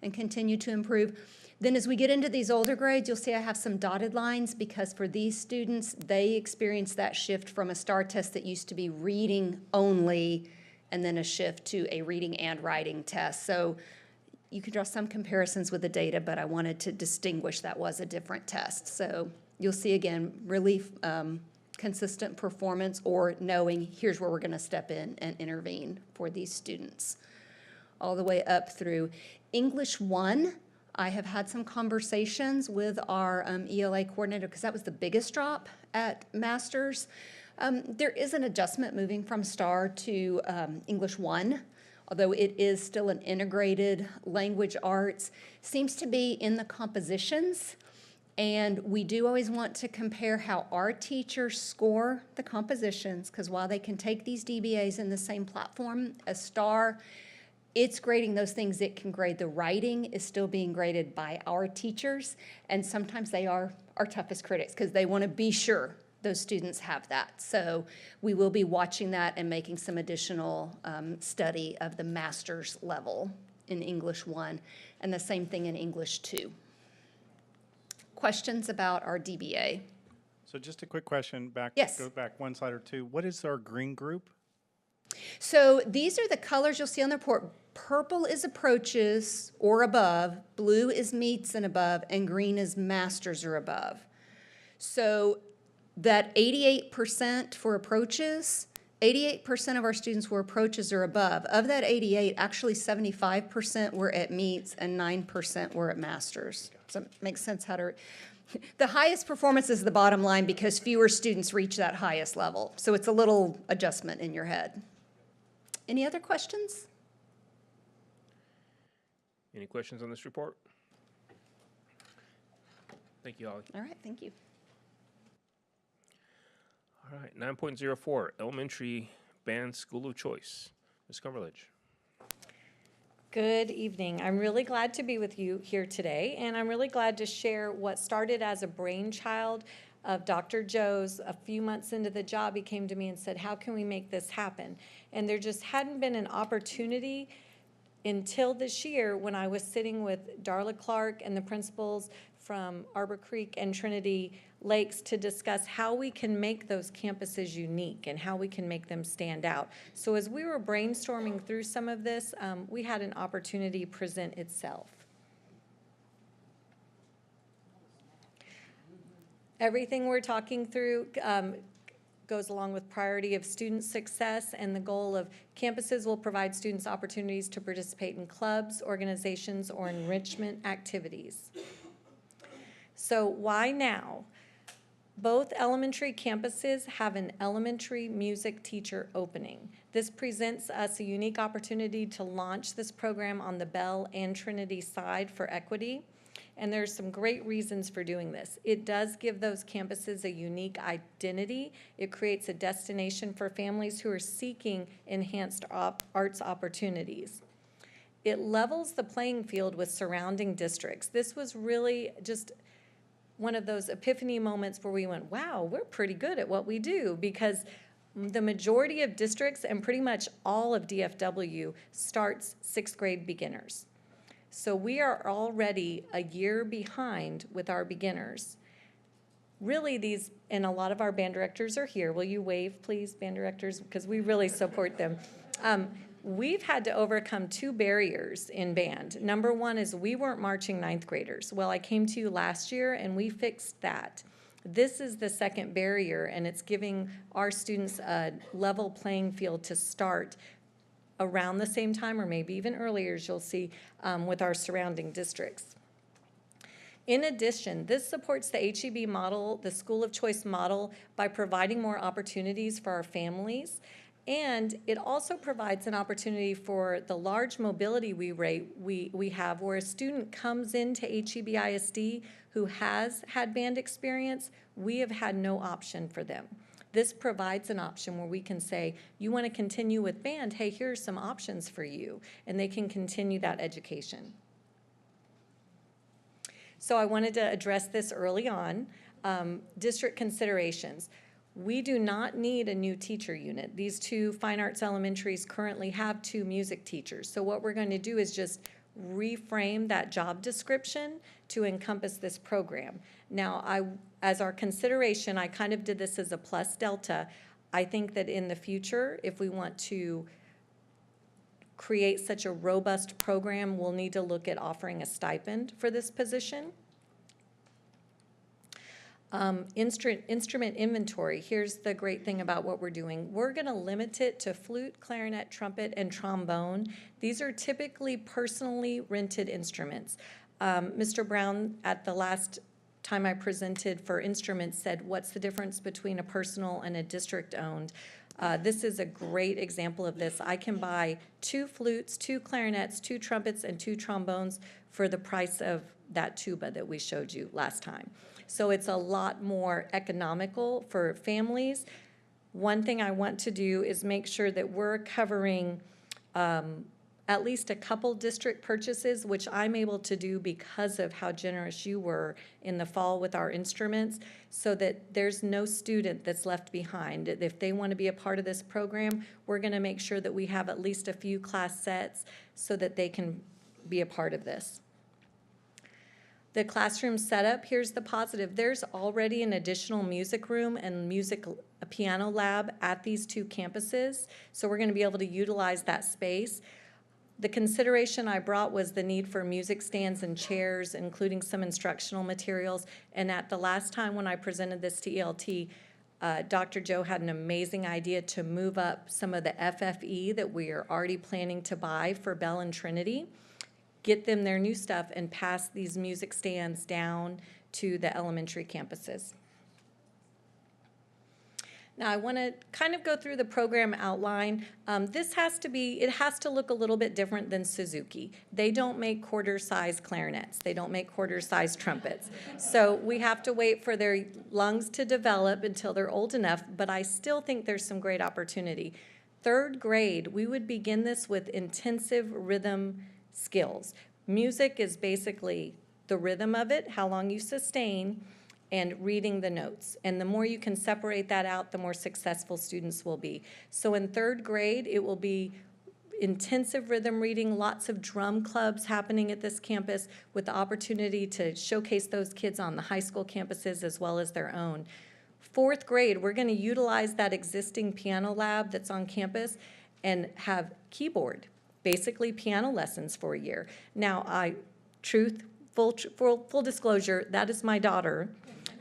[SPEAKER 14] and continue to improve. Then as we get into these older grades, you'll see I have some dotted lines, because for these students, they experience that shift from a STAR test that used to be reading only, and then a shift to a reading and writing test. So you can draw some comparisons with the data, but I wanted to distinguish that was a different test. So you'll see, again, really consistent performance, or knowing here's where we're going to step in and intervene for these students. All the way up through English 1, I have had some conversations with our ELA coordinator, because that was the biggest drop at Masters. There is an adjustment moving from STAR to English 1. Although it is still an integrated language arts, seems to be in the compositions. And we do always want to compare how our teachers score the compositions, because while they can take these DBAs in the same platform as STAR, it's grading those things it can grade. The writing is still being graded by our teachers, and sometimes they are our toughest critics, because they want to be sure those students have that. So we will be watching that and making some additional study of the master's level in English 1, and the same thing in English 2. Questions about our DBA?
[SPEAKER 5] So just a quick question back.
[SPEAKER 14] Yes.
[SPEAKER 5] Go back one slide or two. What is our green group?
[SPEAKER 14] So these are the colors you'll see on the report. Purple is approaches or above, blue is meets and above, and green is masters or above. So that 88% for approaches, 88% of our students were approaches or above. Of that 88, actually 75% were at meets and 9% were at masters. Does that make sense how to... The highest performance is the bottom line, because fewer students reach that highest level. So it's a little adjustment in your head. Any other questions?
[SPEAKER 2] Any questions on this report? Thank you, Holly.
[SPEAKER 14] All right, thank you.
[SPEAKER 2] All right, 9.04, elementary band school of choice. Ms. Cumberledge.
[SPEAKER 15] Good evening. I'm really glad to be with you here today, and I'm really glad to share what started as a brainchild of Dr. Joe's. A few months into the job, he came to me and said, how can we make this happen? And there just hadn't been an opportunity until this year when I was sitting with Darla Clark and the principals from Arbor Creek and Trinity Lakes to discuss how we can make those campuses unique and how we can make them stand out. So as we were brainstorming through some of this, we had an opportunity present itself. Everything we're talking through goes along with priority of student success, and the goal of campuses will provide students opportunities to participate in clubs, organizations, or enrichment activities. So why now? Both elementary campuses have an elementary music teacher opening. This presents us a unique opportunity to launch this program on the Bell and Trinity side for equity. And there's some great reasons for doing this. It does give those campuses a unique identity. It creates a destination for families who are seeking enhanced arts opportunities. It levels the playing field with surrounding districts. This was really just one of those epiphany moments where we went, wow, we're pretty good at what we do, because the majority of districts and pretty much all of DFW starts 6th grade beginners. So we are already a year behind with our beginners. Really these, and a lot of our band directors are here. Will you wave, please, band directors? Because we really support them. We've had to overcome 2 barriers in band. Number one is we weren't marching 9th graders. Well, I came to you last year and we fixed that. This is the second barrier, and it's giving our students a level playing field to start around the same time, or maybe even earlier, as you'll see with our surrounding districts. In addition, this supports the HEB model, the school of choice model, by providing more opportunities for our families. And it also provides an opportunity for the large mobility we have, where a student comes into HEB ISD who has had band experience. We have had no option for them. This provides an option where we can say, you want to continue with band, hey, here are some options for you, and they can continue that education. So I wanted to address this early on. District considerations. We do not need a new teacher unit. These 2 fine arts elementaries currently have 2 music teachers. So what we're going to do is just reframe that job description to encompass this program. Now, as our consideration, I kind of did this as a plus delta. I think that in the future, if we want to create such a robust program, we'll need to look at offering a stipend for this position. Instrument inventory. Here's the great thing about what we're doing. We're going to limit it to flute, clarinet, trumpet, and trombone. These are typically personally rented instruments. Mr. Brown, at the last time I presented for instruments, said, what's the difference between a personal and a district-owned? This is a great example of this. I can buy 2 flutes, 2 clarinets, 2 trumpets, and 2 trombones for the price of that tuba that we showed you last time. So it's a lot more economical for families. One thing I want to do is make sure that we're covering at least a couple district purchases, which I'm able to do because of how generous you were in the fall with our instruments, so that there's no student that's left behind. If they want to be a part of this program, we're going to make sure that we have at least a few class sets so that they can be a part of this. The classroom setup, here's the positive. There's already an additional music room and a piano lab at these 2 campuses, so we're going to be able to utilize that space. The consideration I brought was the need for music stands and chairs, including some instructional materials. And at the last time when I presented this to ELT, Dr. Joe had an amazing idea to move up some of the FFE that we are already planning to buy for Bell and Trinity, get them their new stuff, and pass these music stands down to the elementary campuses. Now I want to kind of go through the program outline. It has to look a little bit different than Suzuki. They don't make quarter-size clarinets. They don't make quarter-size trumpets. So we have to wait for their lungs to develop until they're old enough, but I still think there's some great opportunity. third grade, we would begin this with intensive rhythm skills. Music is basically the rhythm of it, how long you sustain, and reading the notes. And the more you can separate that out, the more successful students will be. So in third grade, it will be intensive rhythm reading, lots of drum clubs happening at this campus with the opportunity to showcase those kids on the high school campuses as well as their own. Fourth grade, we're going to utilize that existing piano lab that's on campus and have keyboard, basically piano lessons for a year. Now, full disclosure, that is my daughter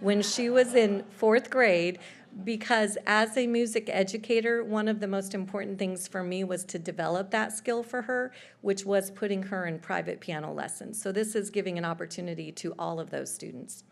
[SPEAKER 15] when she was in fourth grade, because as a music educator, one of the most important things for me was to develop that skill for her, which was putting her in private piano lessons. So this is giving an opportunity to all of those students.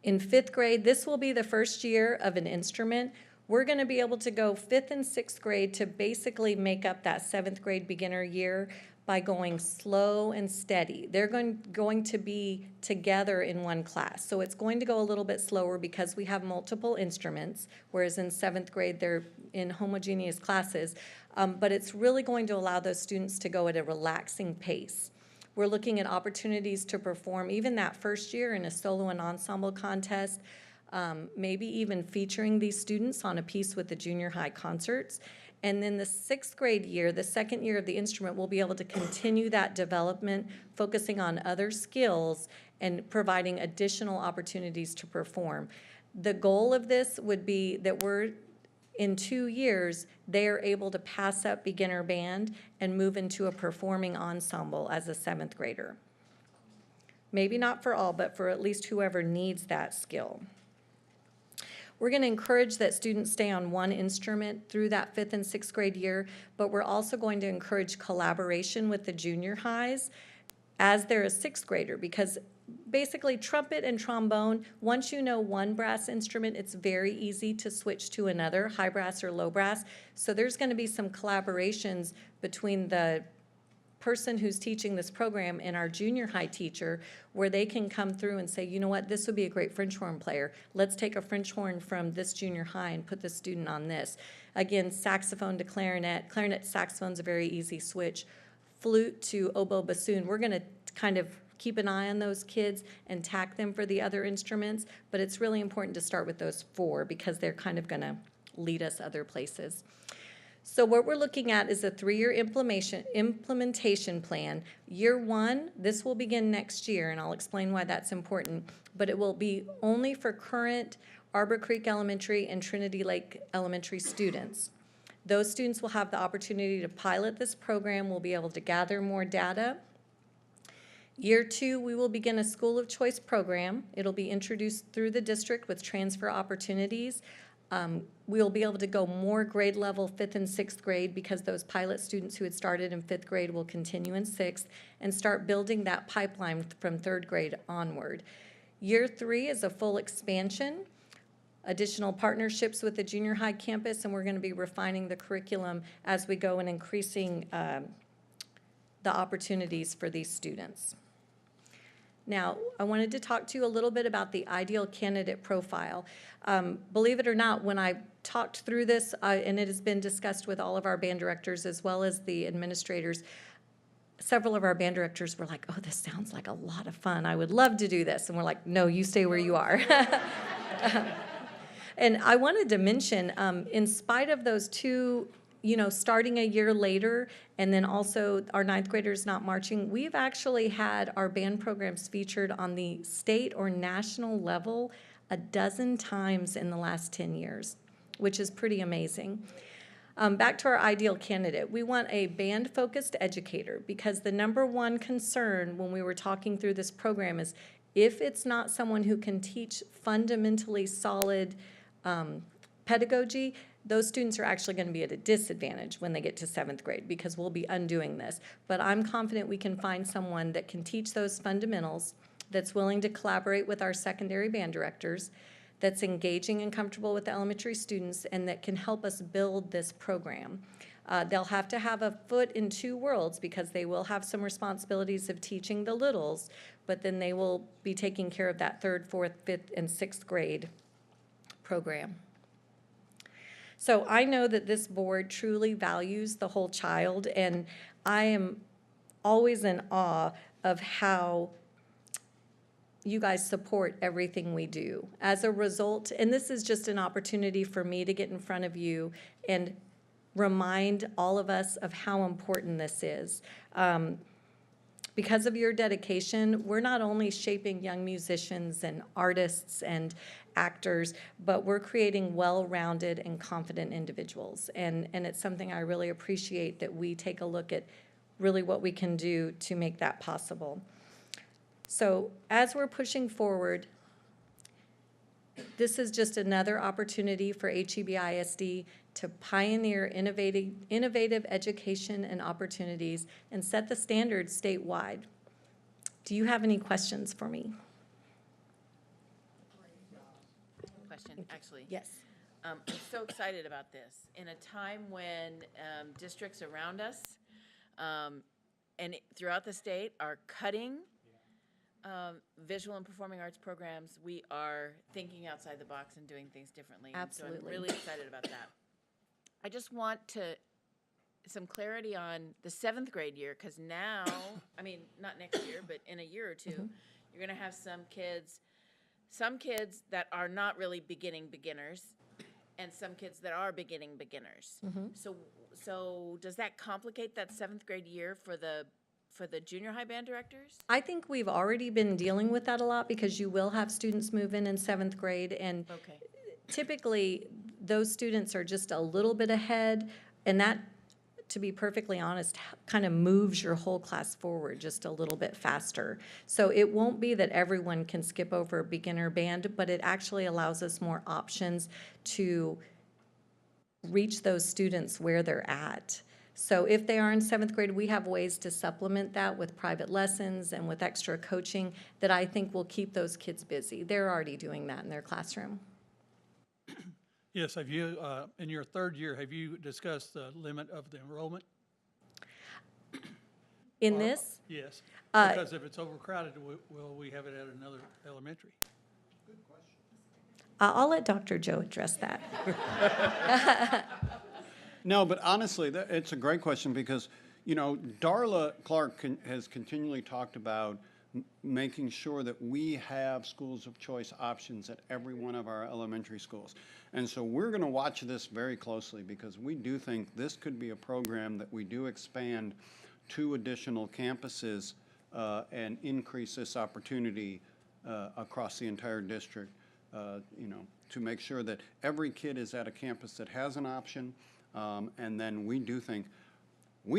[SPEAKER 15] In fifth grade, this will be the first year of an instrument. We're going to be able to go fifth and sixth grade to basically make up that seventh grade beginner year by going slow and steady. They're going to be together in one class. So it's going to go a little bit slower because we have multiple instruments, whereas in seventh grade they're in homogeneous classes. But it's really going to allow those students to go at a relaxing pace. We're looking at opportunities to perform even that first year in a solo and ensemble contest, maybe even featuring these students on a piece with the junior high concerts. And then the sixth grade year, the second year of the instrument, we'll be able to continue that development, focusing on other skills and providing additional opportunities to perform. The goal of this would be that in 2 years, they are able to pass up beginner band and move into a performing ensemble as a seventh grader. Maybe not for all, but for at least whoever needs that skill. We're going to encourage that students stay on one instrument through that fifth and sixth grade year, but we're also going to encourage collaboration with the junior highs as they're a sixth grader, because basically trumpet and trombone, once you know one brass instrument, it's very easy to switch to another, high brass or low brass. So there's going to be some collaborations between the person who's teaching this program and our junior high teacher, where they can come through and say, you know what, this would be a great French horn player. Let's take a French horn from this junior high and put the student on this. Again, saxophone to clarinet. Clarinet to saxophone's a very easy switch. Flute to oboe bassoon. We're going to kind of keep an eye on those kids and tack them for the other instruments, but it's really important to start with those four because they're kind of going to lead us other places. So what we're looking at is a 3-year implementation plan. Year 1, this will begin next year, and I'll explain why that's important, but it will be only for current Arbor Creek Elementary and Trinity Lake Elementary students. Those students will have the opportunity to pilot this program. We'll be able to gather more data. Year 2, we will begin a School of Choice program. It'll be introduced through the district with transfer opportunities. We'll be able to go more grade level 5th and 6th grade because those pilot students who had started in 5th grade will continue in 6th and start building that pipeline from 3rd grade onward. Year 3 is a full expansion, additional partnerships with the junior high campus, and we're going to be refining the curriculum as we go and increasing the opportunities for these students. Now, I wanted to talk to you a little bit about the ideal candidate profile. Believe it or not, when I talked through this, and it has been discussed with all of our band directors as well as the administrators, several of our band directors were like, oh, this sounds like a lot of fun. I would love to do this. And we're like, no, you stay where you are. And I wanted to mention, in spite of those two, starting a year later, and then also our 9th graders not marching, we've actually had our band programs featured on the state or national level 12 times in the last 10 years, which is pretty amazing. Back to our ideal candidate. We want a band-focused educator because the #1 concern when we were talking through this program is if it's not someone who can teach fundamentally solid pedagogy, those students are actually going to be at a disadvantage when they get to 7th grade because we'll be undoing this. But I'm confident we can find someone that can teach those fundamentals, that's willing to collaborate with our secondary band directors, that's engaging and comfortable with the elementary students, and that can help us build this program. They'll have to have a foot in 2 worlds because they will have some responsibilities of teaching the littles, but then they will be taking care of that 3rd, 4th, 5th, and 6th grade program. So I know that this board truly values the whole child, and I am always in awe of how you guys support everything we do. As a result, and this is just an opportunity for me to get in front of you and remind all of us of how important this is. Because of your dedication, we're not only shaping young musicians and artists and actors, but we're creating well-rounded and confident individuals. And it's something I really appreciate, that we take a look at really what we can do to make that possible. So as we're pushing forward, this is just another opportunity for HEB-ISD to pioneer innovative education and opportunities and set the standards statewide. Do you have any questions for me?
[SPEAKER 3] Question, actually.
[SPEAKER 15] Yes.
[SPEAKER 3] I'm so excited about this. In a time when districts around us throughout the state are cutting visual and performing arts programs, we are thinking outside the box and doing things differently.
[SPEAKER 15] Absolutely.
[SPEAKER 3] And so I'm really excited about that. I just want some clarity on the 7th grade year, because now, I mean, not next year, but in a year or two, you're going to have some kids that are not really beginning beginners, and some kids that are beginning beginners. So does that complicate that 7th grade year for the junior high band directors?
[SPEAKER 15] I think we've already been dealing with that a lot, because you will have students move in 7th grade, and
[SPEAKER 3] Okay.
[SPEAKER 15] typically those students are just a little bit ahead, and that, to be perfectly honest, kind of moves your whole class forward just a little bit faster. So it won't be that everyone can skip over beginner band, but it actually allows us more options to reach those students where they're at. So if they are in 7th grade, we have ways to supplement that with private lessons and with extra coaching that I think will keep those kids busy. They're already doing that in their classroom.
[SPEAKER 16] Yes, have you, in your 3rd year, have you discussed the limit of the enrollment?
[SPEAKER 15] In this?
[SPEAKER 16] Yes, because if it's overcrowded, will we have it at another elementary?
[SPEAKER 15] I'll let Dr. Joe address that.
[SPEAKER 7] No, but honestly, it's a great question, because, you know, Darla Clark has continually talked about making sure that we have schools of choice options at every one of our elementary schools. And so we're going to watch this very closely, because we do think this could be a program that we do expand to additional campuses and increase this opportunity across the entire district, you know, to make sure that every kid is at a campus that has an option. And then we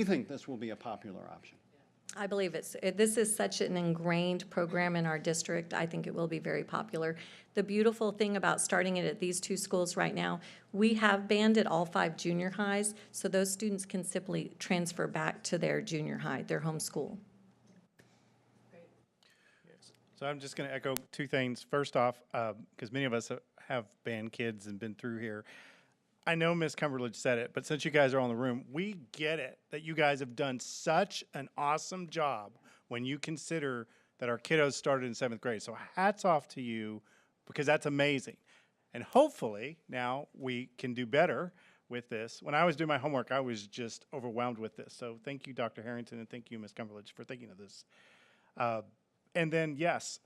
[SPEAKER 7] think this will be a popular option.
[SPEAKER 15] I believe this is such an ingrained program in our district. I think it will be very popular. The beautiful thing about starting it at these 2 schools right now, we have band at all 5 junior highs, so those students can simply transfer back to their junior high, their home school.
[SPEAKER 5] So I'm just going to echo 2 things. First off, because many of us have band kids and been through here, I know Ms. Cumberledge said it, but since you guys are all in the room, we get it that you guys have done such an awesome job when you consider that our kiddos started in 7th grade. So hats off to you, because that's amazing. And hopefully now we can do better with this. When I was doing my homework, I was just overwhelmed with this. So thank you, Dr. Harrington, and thank you, Ms. Cumberledge, for thinking of this. And then, yes,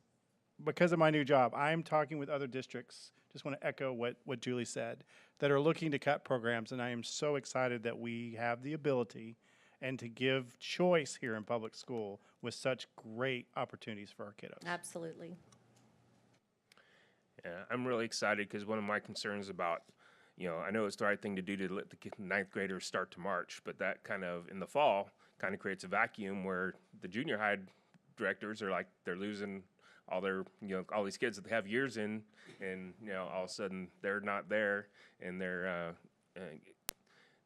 [SPEAKER 5] because of my new job, I'm talking with other districts. Just want to echo what Julie said, that are looking to cut programs, and I am so excited that we have the ability and to give choice here in public school with such great opportunities for our kiddos.
[SPEAKER 15] Absolutely.
[SPEAKER 2] Yeah, I'm really excited, because one of my concerns about, you know, I know it's the right thing to do to let the 9th graders start to march, but that kind of, in the fall, kind of creates a vacuum where the junior high directors are like, they're losing all their, you know, all these kids that they have years in, and, you know, all of a sudden they're not there, and they're,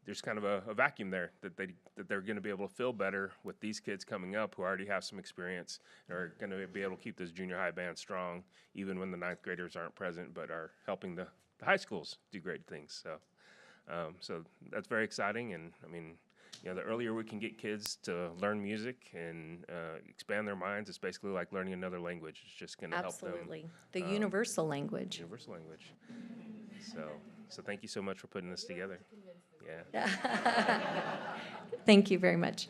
[SPEAKER 2] there's kind of a vacuum there that they're going to be able to fill better with these kids coming up who already have some experience and are going to be able to keep this junior high band strong, even when the 9th graders aren't present, but are helping the high schools do great things. So, so that's very exciting, and I mean, you know, the earlier we can get kids to learn music and expand their minds, it's basically like learning another language. It's just going to help them.
[SPEAKER 15] Absolutely. The universal language.
[SPEAKER 2] Universal language. So thank you so much for putting this together. Yeah.
[SPEAKER 15] Thank you very much.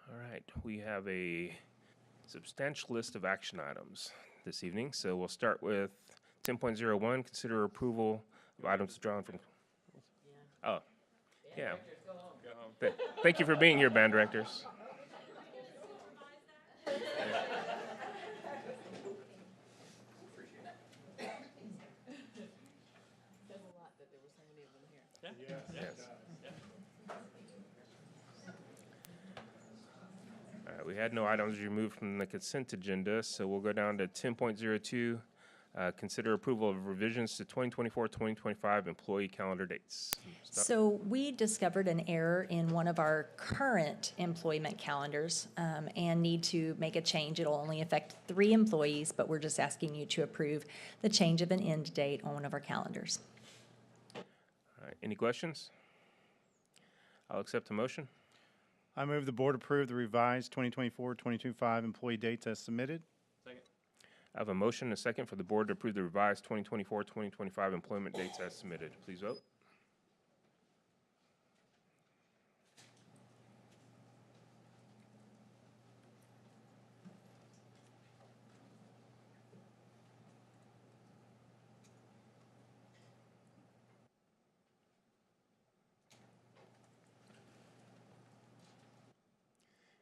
[SPEAKER 2] All right, we have a substantial list of action items this evening. So we'll start with 10.01, consider approval of items drawn from. Oh, yeah. Thank you for being here, band directors. Yes. All right, we had no items removed from the consent agenda, so we'll go down to 10.02, consider approval of revisions to 2024-2025 employee calendar dates.
[SPEAKER 17] So we discovered an error in one of our current employment calendars and need to make a change. It'll only affect 3 employees, but we're just asking you to approve the change of an end date on one of our calendars.
[SPEAKER 2] All right, any questions? I'll accept a motion.
[SPEAKER 5] I move the board approve the revised 2024-2025 employee dates as submitted.
[SPEAKER 2] I have a motion and a second for the board to approve the revised 2024-2025 employment dates as submitted. Please vote.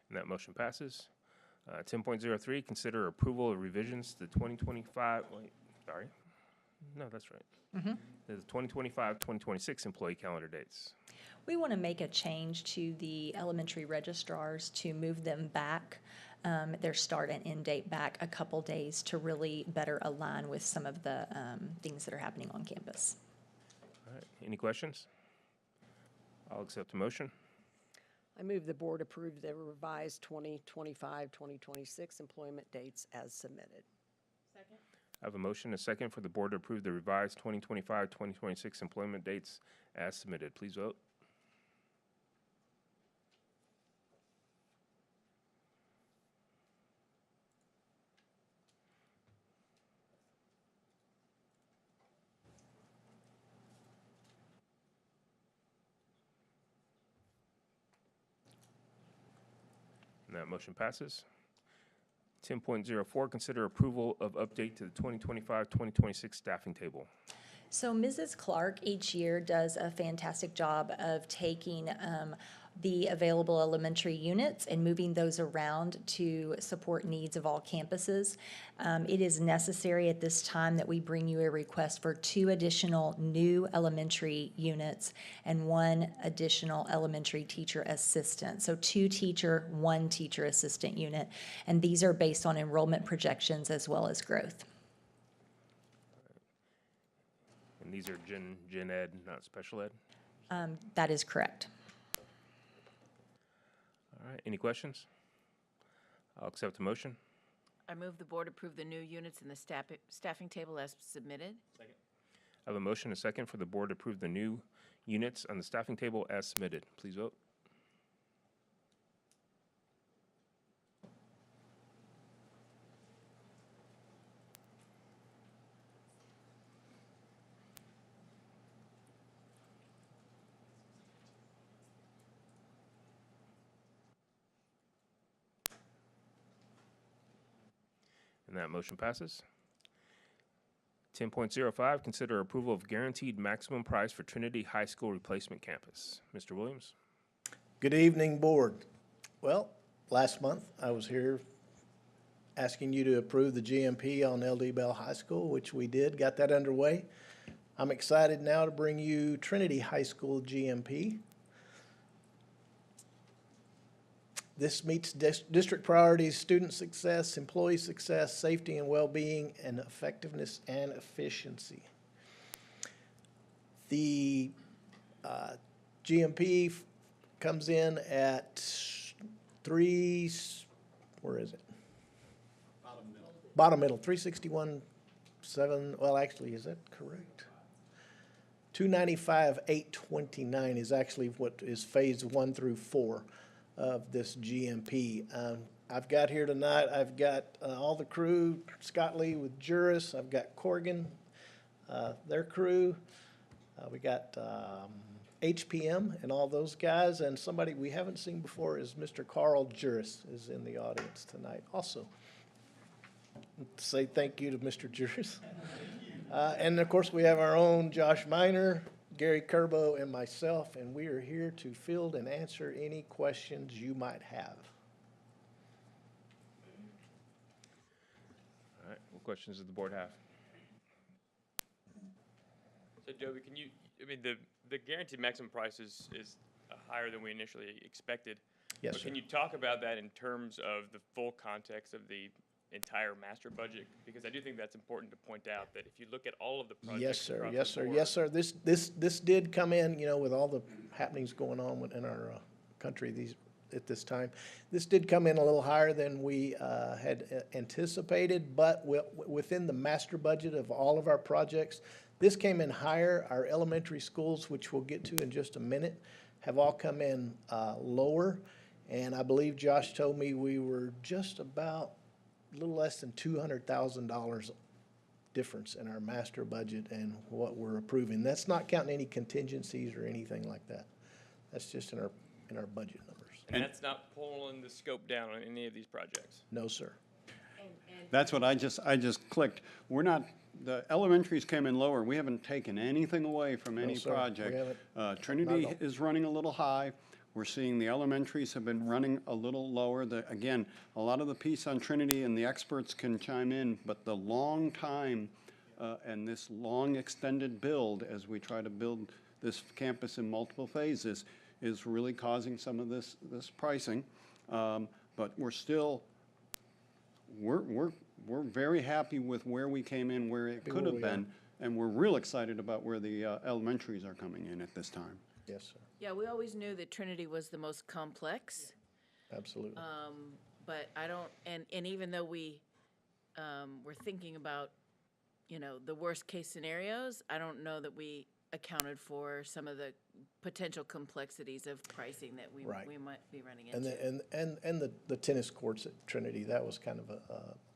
[SPEAKER 2] And that motion passes. 10.03, consider approval of revisions to the 2025, wait, sorry. No, that's right. The 2025-2026 employee calendar dates.
[SPEAKER 17] We want to make a change to the elementary registrars to move them back, their start and end date back a couple days to really better align with some of the things that are happening on campus.
[SPEAKER 2] All right, any questions? I'll accept a motion.
[SPEAKER 4] I move the board approve the revised 2025-2026 employment dates as submitted.
[SPEAKER 3] Second.
[SPEAKER 2] I have a motion and a second for the board to approve the revised 2025-2026 employment dates as submitted. Please vote. And that motion passes. 10.04, consider approval of update to the 2025-2026 staffing table.
[SPEAKER 17] So Mrs. Clark each year does a fantastic job of taking the available elementary units and moving those around to support needs of all campuses. It is necessary at this time that we bring you a request for 2 additional new elementary units and 1 additional elementary teacher assistant. So 2 teacher, 1 teacher assistant unit. And these are based on enrollment projections as well as growth.
[SPEAKER 2] And these are gen ed, not special ed?
[SPEAKER 17] That is correct.
[SPEAKER 2] All right, any questions? I'll accept the motion.
[SPEAKER 3] I move the board approve the new units in the staffing table as submitted.
[SPEAKER 2] Second. I have a motion and a second for the board to approve the new units on the staffing table as submitted. Please vote. And that motion passes. 10.05, consider approval of guaranteed maximum price for Trinity High School replacement campus. Mr. Williams?
[SPEAKER 18] Good evening, board. Well, last month I was here asking you to approve the GMP on LD Bell High School, which we did, got that underway. I'm excited now to bring you Trinity High School GMP. This meets district priorities, student success, employee success, safety and well-being, and effectiveness and efficiency. The GMP comes in at where is it? Bottom middle, 361.7, well, actually, is that correct? 295,829 is actually what is phase 1 through 4 of this GMP. I've got here tonight, I've got all the crew, Scott Lee with Juris, I've got Corrigan, their crew, we got HPM and all those guys, and somebody we haven't seen before is Mr. Carl Juris is in the audience tonight also. Say thank you to Mr. Juris. And of course, we have our own Josh Miner, Gary Kerbo, and myself, and we are here to field and answer any questions you might have.
[SPEAKER 2] All right, what questions does the board have?
[SPEAKER 19] So Joby, the guaranteed maximum price is higher than we initially expected.
[SPEAKER 18] Yes,
[SPEAKER 19] but
[SPEAKER 18] sir.
[SPEAKER 19] Can you talk about that in terms of the full context of the entire master budget? Because I do think that's important to point out that if you look at all of the projects.
[SPEAKER 18] Yes, sir.
[SPEAKER 19] across
[SPEAKER 18] Yes,
[SPEAKER 19] the
[SPEAKER 18] sir.
[SPEAKER 19] board-
[SPEAKER 18] Yes, sir. This did come in, with all the happenings going on in our country at this time. This did come in a little higher than we had anticipated, but within the master budget of all of our projects, this came in higher. Our elementary schools, which we'll get to in just a minute, have all come in lower. And I believe Josh told me we were just about a little less than $200,000 difference in our master budget and what we're approving. That's not counting any contingencies or anything like that. That's just in our budget numbers.
[SPEAKER 19] And that's not pulling the scope down on any of these projects?
[SPEAKER 18] No, sir.
[SPEAKER 7] That's what I just clicked. We're not, the elementaries came in lower. We haven't taken anything away from any
[SPEAKER 18] sir. We
[SPEAKER 7] project.
[SPEAKER 18] haven't.
[SPEAKER 7] Trinity
[SPEAKER 18] Not at all.
[SPEAKER 7] is running a little high. We're seeing the elementaries have been running a little lower. Again, a lot of the piece on Trinity, and the experts can chime in, but the long time and this long extended build as we try to build this campus in multiple phases is really causing some of this pricing. But we're still, we're very happy with where we came in, where it could have been, and we're real excited about where the elementaries are coming in at this time.
[SPEAKER 18] Yes, sir.
[SPEAKER 3] Yeah, we always knew that Trinity was the most complex.
[SPEAKER 18] Absolutely.
[SPEAKER 3] But I don't, and even though we were thinking about, the worst case scenarios, I don't know that we accounted for some of the potential complexities of pricing that we
[SPEAKER 18] Right.
[SPEAKER 3] might be running
[SPEAKER 18] And
[SPEAKER 3] into.
[SPEAKER 18] the tennis courts at Trinity, that was kind of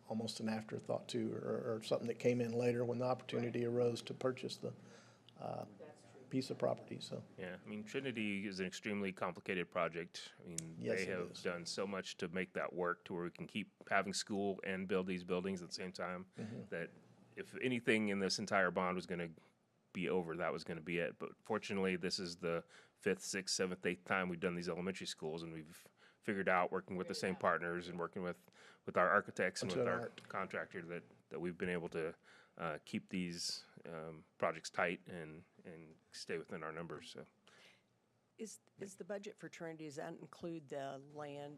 [SPEAKER 18] almost an afterthought too, or something that came in later when the opportunity arose to purchase the piece of property, so.
[SPEAKER 2] Yeah, Trinity is an extremely complicated project.
[SPEAKER 18] Yes,
[SPEAKER 2] They
[SPEAKER 18] it
[SPEAKER 2] have
[SPEAKER 18] is.
[SPEAKER 2] done so much to make that work to where we can keep having school and build these buildings at the same time, that if anything in this entire bond was gonna be over, that was gonna be it. But fortunately, this is the 5th, 6th, 7th, 8th time we've done these elementary schools, and we've figured out, working with the same partners and working with our architects and with our contractor, that we've been able to keep these projects tight and stay within our numbers, so.
[SPEAKER 4] Is the budget for Trinity, does that include the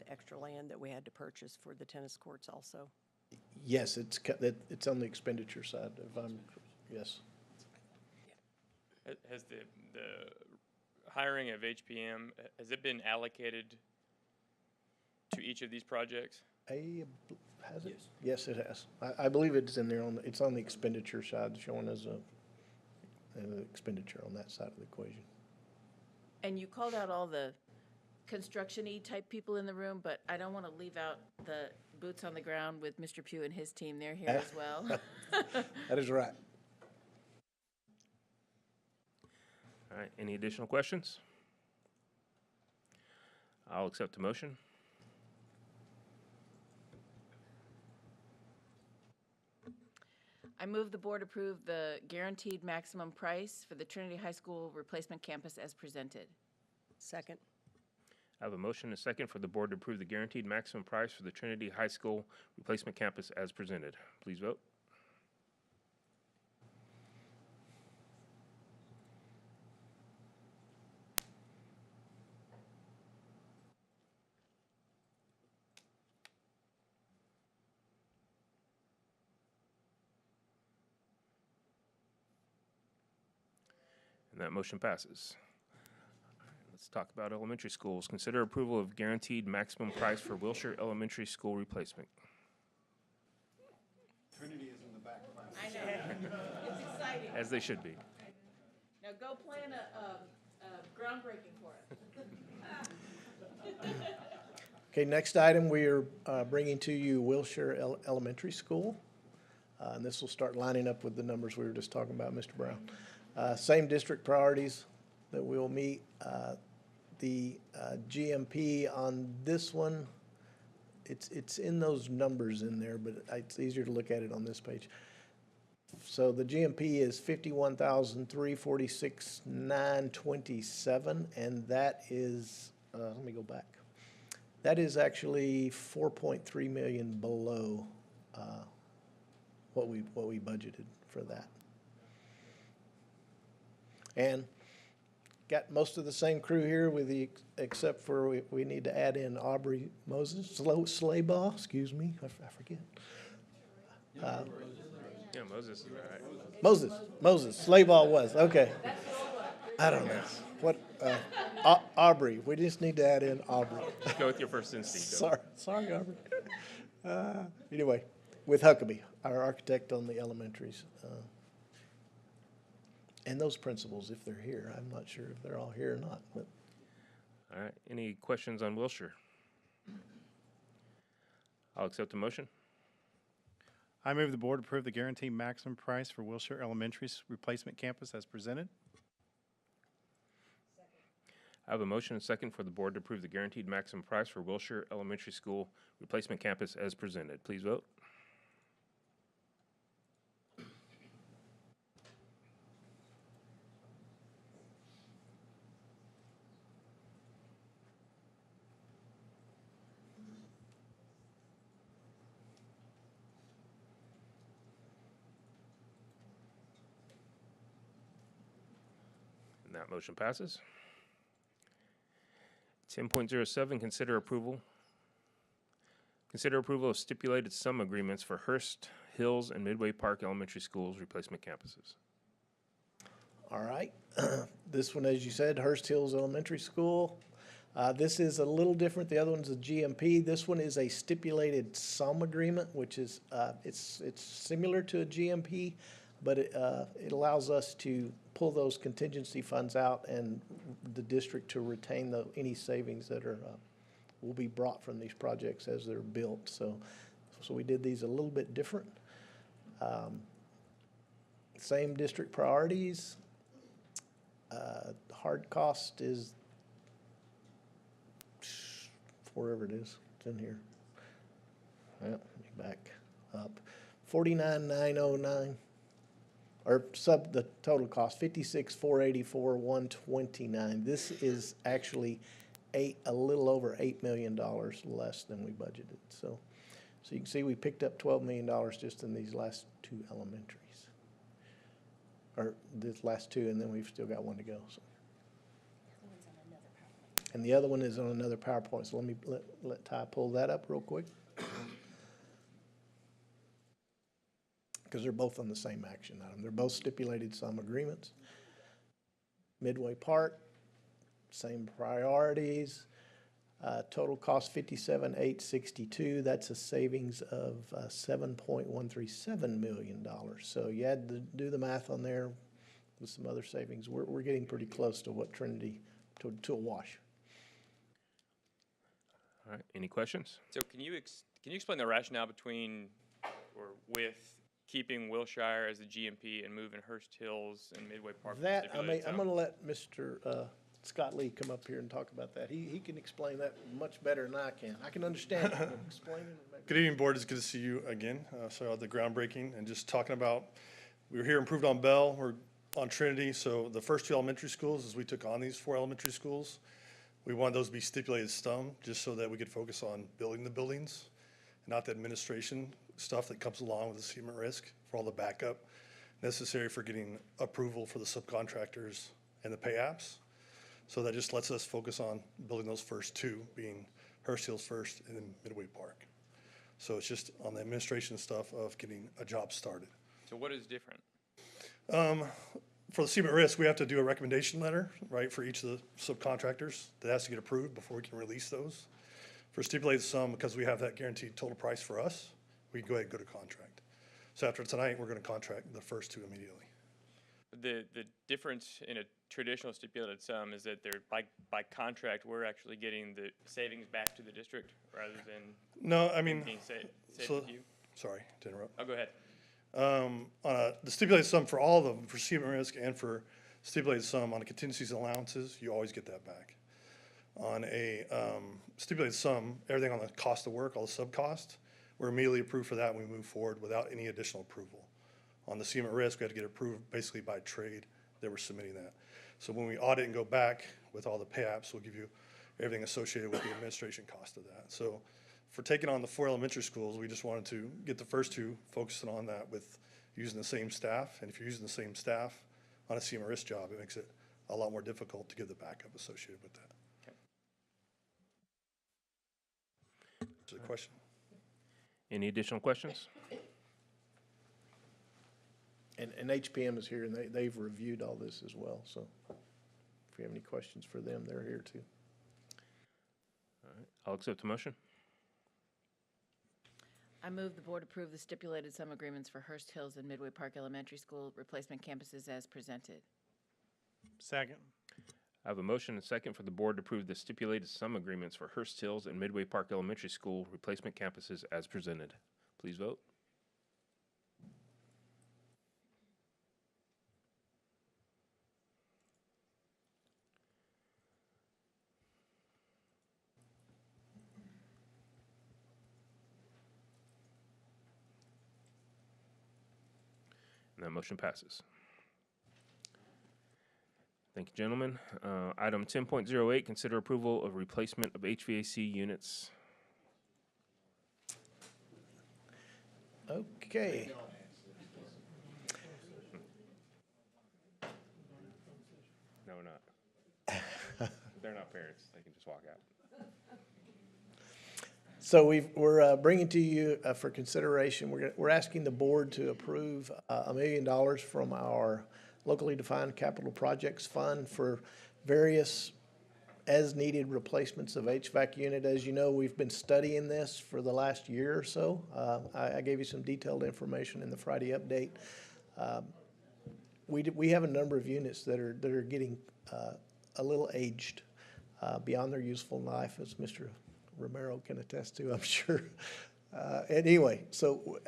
[SPEAKER 4] extra land that we had to purchase for the tennis courts also?
[SPEAKER 18] Yes, it's on the expenditure side, yes.
[SPEAKER 19] Has the hiring of HPM, has it been allocated to each of these projects?
[SPEAKER 18] Has it? Yes, it has. I believe it's in there it's on the expenditure side, showing as an expenditure on that side of the equation.
[SPEAKER 3] And you called out all the construction-y type people in the room, but I don't want to leave out the boots on the ground with Mr. Pugh and his team. They're here as well.
[SPEAKER 18] That is right.
[SPEAKER 2] All right, any additional questions? I'll accept the motion.
[SPEAKER 3] I move the board approve the guaranteed maximum price for the Trinity High School replacement campus as presented.
[SPEAKER 4] Second.
[SPEAKER 2] I have a motion and a second for the board to approve the guaranteed maximum price for the Trinity High School replacement campus as presented. Please vote. And that motion passes. Let's talk about elementary schools. Consider approval of guaranteed maximum price for Wilshire Elementary School replacement.
[SPEAKER 7] Trinity is in the back.
[SPEAKER 3] I know. It's exciting.
[SPEAKER 2] As they should be.
[SPEAKER 3] Now, go plan a groundbreaking for us.
[SPEAKER 18] Okay, next item, we are bringing to you Wilshire Elementary School. And this will start lining up with the numbers we were just talking about, Mr. Brown. Same district priorities that we'll meet. The GMP on this one, it's in those numbers in there, but it's easier to look at it on this page. So the GMP is 51,346,927, and that is, let me go back. That is actually 4.3 million below what we budgeted for that. And got most of the same crew here with the, except for we need to add in Aubrey Moses, Slaybaugh, excuse me, I forget.
[SPEAKER 2] Yeah, Moses is all right.
[SPEAKER 18] Moses, Slaybaugh was, okay. I don't know. What, Aubrey, we just need to add in Aubrey.
[SPEAKER 2] Just go with your first instinct.
[SPEAKER 18] Sorry, Aubrey. Anyway, with Huckabee, our architect on the elementaries. And those principals, if they're here. I'm not sure if they're all here or not, but.
[SPEAKER 2] All right, any questions on Wilshire? I'll accept the motion.
[SPEAKER 5] I move the board approve the guaranteed maximum price for Wilshire Elementary's replacement campus as presented.
[SPEAKER 2] I have a motion and second for the board to approve the guaranteed maximum price for Wilshire Elementary School replacement campus as presented. Please vote. And that motion passes. 10.07, consider approval of stipulated sum agreements for Hurst, Hills, and Midway Park Elementary Schools replacement campuses.
[SPEAKER 18] All right. This one, as you said, Hurst Hills Elementary School. This is a little different. The other one's a GMP. This one is a stipulated sum agreement, which is, it's similar to a GMP, but it allows us to pull those contingency funds out and the district to retain any savings that are will be brought from these projects as they're built. So we did these a little bit different. Same district priorities. Hard cost is wherever it is. It's in here. Well, let me back up. 49,909. Or the total cost, 56,484,129. This is actually a little over $8 million less than we budgeted. So you can see we picked up $12 million just in these last two elementaries. Or this last two, and then we've still got one to go. So. And the other one is on another PowerPoint. So let Ty pull that up real quick. Because they're both on the same action item. They're both stipulated sum agreements. Midway Park, same priorities. Total cost $57,862. That's a savings of $7.137 million. So you had to do the math on there with some other savings. We're getting pretty close to what Trinity, to a wash.
[SPEAKER 2] All right, any questions?
[SPEAKER 19] So can you explain the rationale between or with keeping Wilshire as the GMP and moving Hurst Hills and Midway Park?
[SPEAKER 18] That, I'm going to let Mr. Scott Lee come up here and talk about that. He can explain that much better than I can. I can understand it, but explain it.
[SPEAKER 20] Good evening, board. It's good to see you again. So the groundbreaking and just talking about, we were here improved on Bell, we're on Trinity. So the first two elementary schools, as we took on these 4 elementary schools, we wanted those to be stipulated sum just so that we could focus on building the buildings, not the administration stuff that comes along with the cement risk for all the backup necessary for getting approval for the subcontractors and the pay apps. So that just lets us focus on building those first two, being Hurst Hills first and then Midway Park. So it's just on the administration stuff of getting a job started.
[SPEAKER 19] So what is different?
[SPEAKER 20] For the cement risk, we have to do a recommendation letter, right, for each of the subcontractors that has to get approved before we can release those. For stipulated sum, because we have that guaranteed total price for us, we can go ahead and go to contract. So after tonight, we're going to contract the first two immediately.
[SPEAKER 19] The difference in a traditional stipulated sum is that they're, by contract, we're actually getting the savings back to the district rather than.
[SPEAKER 20] No, I mean,
[SPEAKER 19] being saved
[SPEAKER 20] so,
[SPEAKER 19] to you.
[SPEAKER 20] sorry to interrupt.
[SPEAKER 19] Oh, go ahead.
[SPEAKER 20] The stipulated sum for all of them, for CM risk and for stipulated sum on the contingencies and allowances, you always get that back. On a stipulated sum, everything on the cost of work, all the sub-cost, we're immediately approved for that and we move forward without any additional approval. On the CM at risk, we had to get approved basically by trade that we're submitting that. So when we audit and go back with all the pay apps, we'll give you everything associated with the administration cost of that. So for taking on the 4 elementary schools, we just wanted to get the first 2 focusing on that with using the same staff. And if you're using the same staff on a CM at risk job, it makes it a lot more difficult to give the backup associated with that. Is there a question?
[SPEAKER 2] Any additional questions?
[SPEAKER 18] And HPM is here, and they've reviewed all this as well, so if you have any questions for them, they're here too.
[SPEAKER 2] All right, I'll accept the motion.
[SPEAKER 3] I move the board approve the stipulated sum agreements for Hurst Hills and Midway Park Elementary School replacement campuses as presented.
[SPEAKER 5] Second.
[SPEAKER 2] I have a motion and a second for the board to approve the stipulated sum agreements for Hurst Hills and Midway Park Elementary School replacement campuses as presented. Please vote. And that motion passes. Thank you, gentlemen. Item 10.08, consider approval of replacement of HVAC units.
[SPEAKER 18] Okay.
[SPEAKER 2] No, we're not. They're not parents. They can just walk out.
[SPEAKER 18] So we're bringing to you for consideration, we're asking the board to approve $1 million from our locally defined capital projects fund for various as-needed replacements of HVAC unit. As you know, we've been studying this for the last year or so. I gave you some detailed information in the Friday update. We have a number of units that are getting a little aged beyond their useful life, as Mr. Romero can attest to, I'm sure. Anyway, so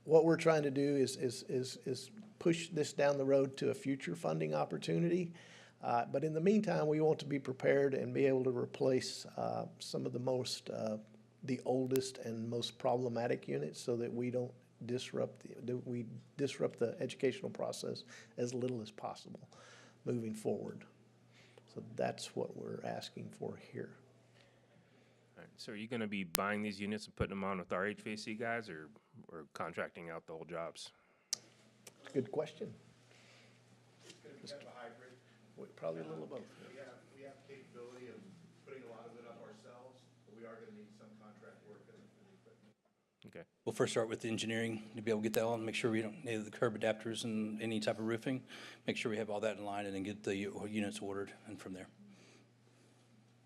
[SPEAKER 18] what we're trying to do is push this down the road to a future funding opportunity. But in the meantime, we want to be prepared and be able to replace some of the oldest and most problematic units so that we don't disrupt the educational process as little as possible moving forward. So that's what we're asking for here.
[SPEAKER 2] All right, so are you going to be buying these units and putting them on with our HVAC guys or contracting out the whole jobs?
[SPEAKER 18] Good question.
[SPEAKER 5] Could have a hybrid.
[SPEAKER 18] Probably a little of both.
[SPEAKER 5] We have capability of putting a lot of it up ourselves, but we are going to need some contract work for the equipment.
[SPEAKER 2] Okay.
[SPEAKER 21] We'll first start with the engineering to be able to get that on, make sure we don't need the curb adapters and any type of roofing. Make sure we have all that in line and then get the units ordered and from there.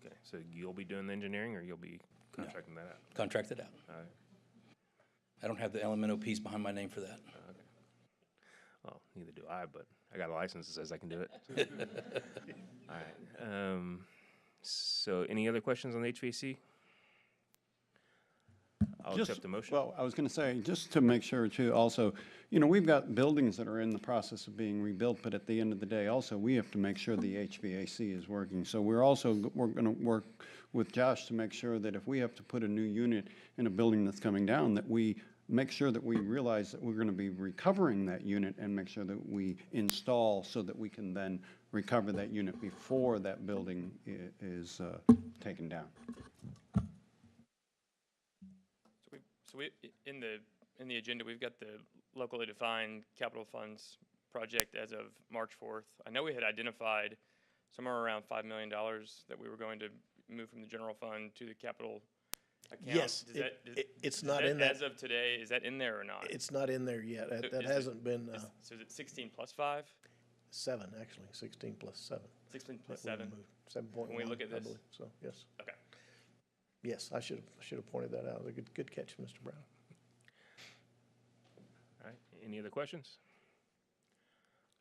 [SPEAKER 2] Okay, so you'll be doing the engineering or you'll be contracting that out?
[SPEAKER 21] Contract it out.
[SPEAKER 2] All right.
[SPEAKER 21] I don't have the elemental piece behind my name for that.
[SPEAKER 2] Okay. Well, neither do I, but I got a license that says I can do it. All right. So any other questions on the HVAC? I'll accept the motion.
[SPEAKER 7] Well, I was going to say, just to make sure too, also, we've got buildings that are in the process of being rebuilt, but at the end of the day, also, we have to make sure the HVAC is working. So we're going to work with Josh to make sure that if we have to put a new unit in a building that's coming down, that we make sure that we realize that we're going to be recovering that unit and make sure that we install so that we can then recover that unit before that building is taken down.
[SPEAKER 19] So we in the agenda, we've got the locally defined capital funds project as of March 4th. I know we had identified somewhere around $5 million that we were going to move from the general fund to the capital account.
[SPEAKER 18] Yes, it's not in that.
[SPEAKER 19] As of today, is that in there or not?
[SPEAKER 18] It's not in there yet. That hasn't been.
[SPEAKER 19] So is it 16 plus 5?
[SPEAKER 18] 7, actually. 16 plus 7.
[SPEAKER 19] 16 plus 7.
[SPEAKER 18] 7.1.
[SPEAKER 19] Can we look at this?
[SPEAKER 18] I believe. So yes.
[SPEAKER 19] Okay.
[SPEAKER 18] Yes, I should have pointed that out. A good catch, Mr. Brown.
[SPEAKER 2] All right. Any other questions?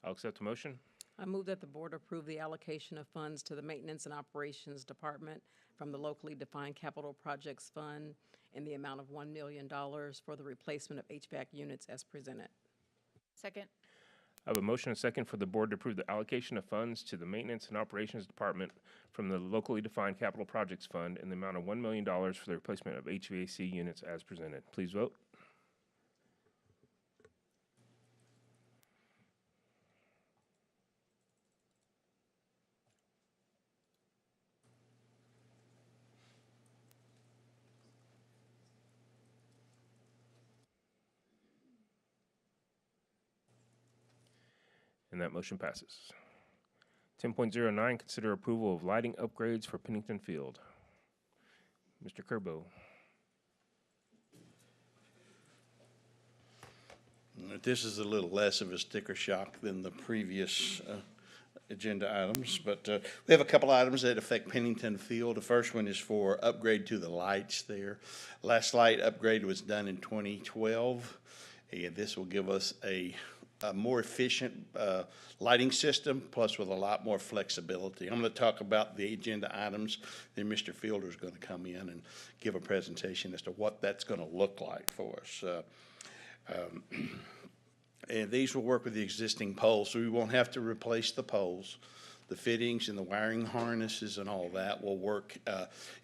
[SPEAKER 2] I'll accept the motion.
[SPEAKER 6] I move that the board approve the allocation of funds to the Maintenance and Operations Department from the locally defined capital projects fund in the amount of $1 million for the replacement of HVAC units as presented.
[SPEAKER 3] Second.
[SPEAKER 2] I have a motion and a second for the board to approve the allocation of funds to the Maintenance and Operations Department from the locally defined capital projects fund in the amount of $1 million for the replacement of HVAC units as presented. Please vote. And that motion passes. 10.09, consider approval of lighting upgrades for Pennington Field. Mr. Kerbo.
[SPEAKER 1] This is a little less of a sticker shock than the previous agenda items, but we have a couple items that affect Pennington Field. The first one is for upgrade to the lights there. Last light upgrade was done in 2012, and this will give us a more efficient lighting system, plus with a lot more flexibility. I'm going to talk about the agenda items, then Mr. Fielder is going to come in and give a presentation as to what that's going to look like for us. And these will work with the existing poles, so we won't have to replace the poles. The fittings and the wiring harnesses and all that will work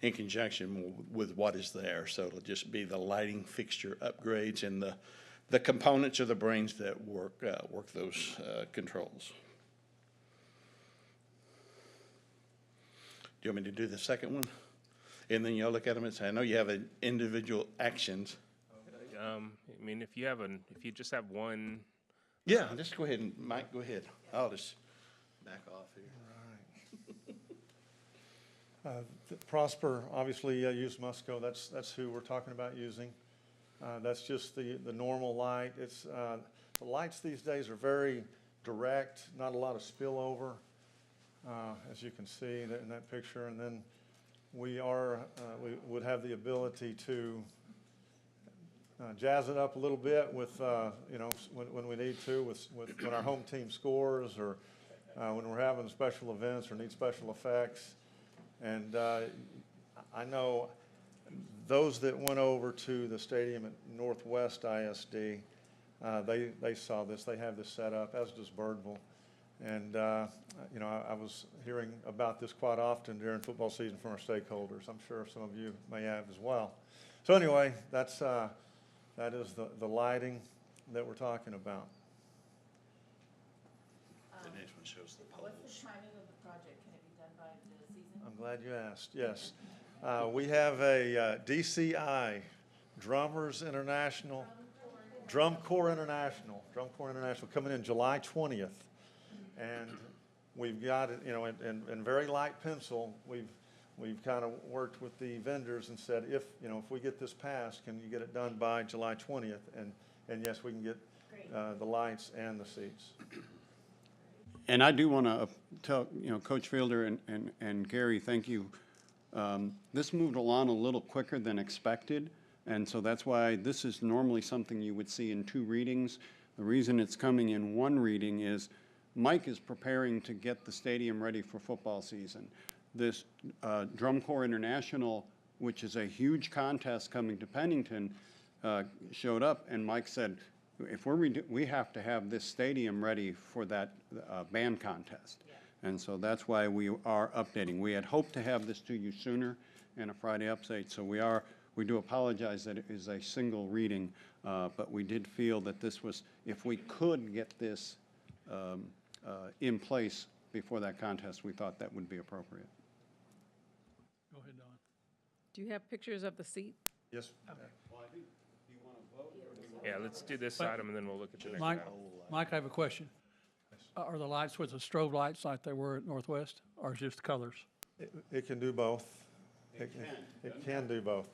[SPEAKER 1] in conjunction with what is there. So it'll just be the lighting fixture upgrades and the components or the brains that work those controls. Do you want me to do the second one? And then you'll look at them and say, I know you have individual actions.
[SPEAKER 2] I mean, if you just have one.
[SPEAKER 1] Yeah, just go ahead and, Mike, go ahead. I'll just back off here.
[SPEAKER 20] Prosper obviously used Musco. That's who we're talking about using. That's just the normal light. It's the lights these days are very direct, not a lot of spillover, as you can see in that picture. And then we would have the ability to jazz it up a little bit with when we need to, when our home team scores, or when we're having special events or need special effects. And I know those that went over to the stadium at Northwest ISD, they saw this. They have this set up, as does Birdville. And I was hearing about this quite often during football season from our stakeholders. I'm sure some of you may have as well. So anyway, that is the lighting that we're talking about.
[SPEAKER 1] The next one shows the poles.
[SPEAKER 3] What's the timing of the project? Can it be done by the season?
[SPEAKER 20] I'm glad you asked. Yes. We have a DCI, Drum Corps International coming in July 20th. And we've got it, in very light pencil, we've kind of worked with the vendors and said, if we get this passed, can you get it done by July 20th? And yes, we can get the lights and the seats.
[SPEAKER 7] And I do want to tell, Coach Fielder and Gary, thank you. This moved along a little quicker than expected, and so that's why this is normally something you would see in 2 readings. The reason it's coming in 1 reading is Mike is preparing to get the stadium ready for football season. This Drum Corps International, which is a huge contest coming to Pennington, showed up, and Mike said, if we have to have this stadium ready for that band contest. Yeah. And so that's why we are updating. We had hoped to have this to you sooner and a Friday update, so we do apologize that it is a single reading, but we did feel that this was, if we could get this in place before that contest, we thought that would be appropriate.
[SPEAKER 16] Go ahead, Don.
[SPEAKER 6] Do you have pictures of the seat?
[SPEAKER 20] Yes.
[SPEAKER 6] Okay.
[SPEAKER 7] Well, I think, do you want to vote?
[SPEAKER 2] Yeah, let's do this item and then we'll look at the next
[SPEAKER 16] Mike,
[SPEAKER 2] item.
[SPEAKER 16] Mike, I have a question. Are the lights with the strobe lights like they were at Northwest, or is it just colors?
[SPEAKER 20] It can do both. It can do both.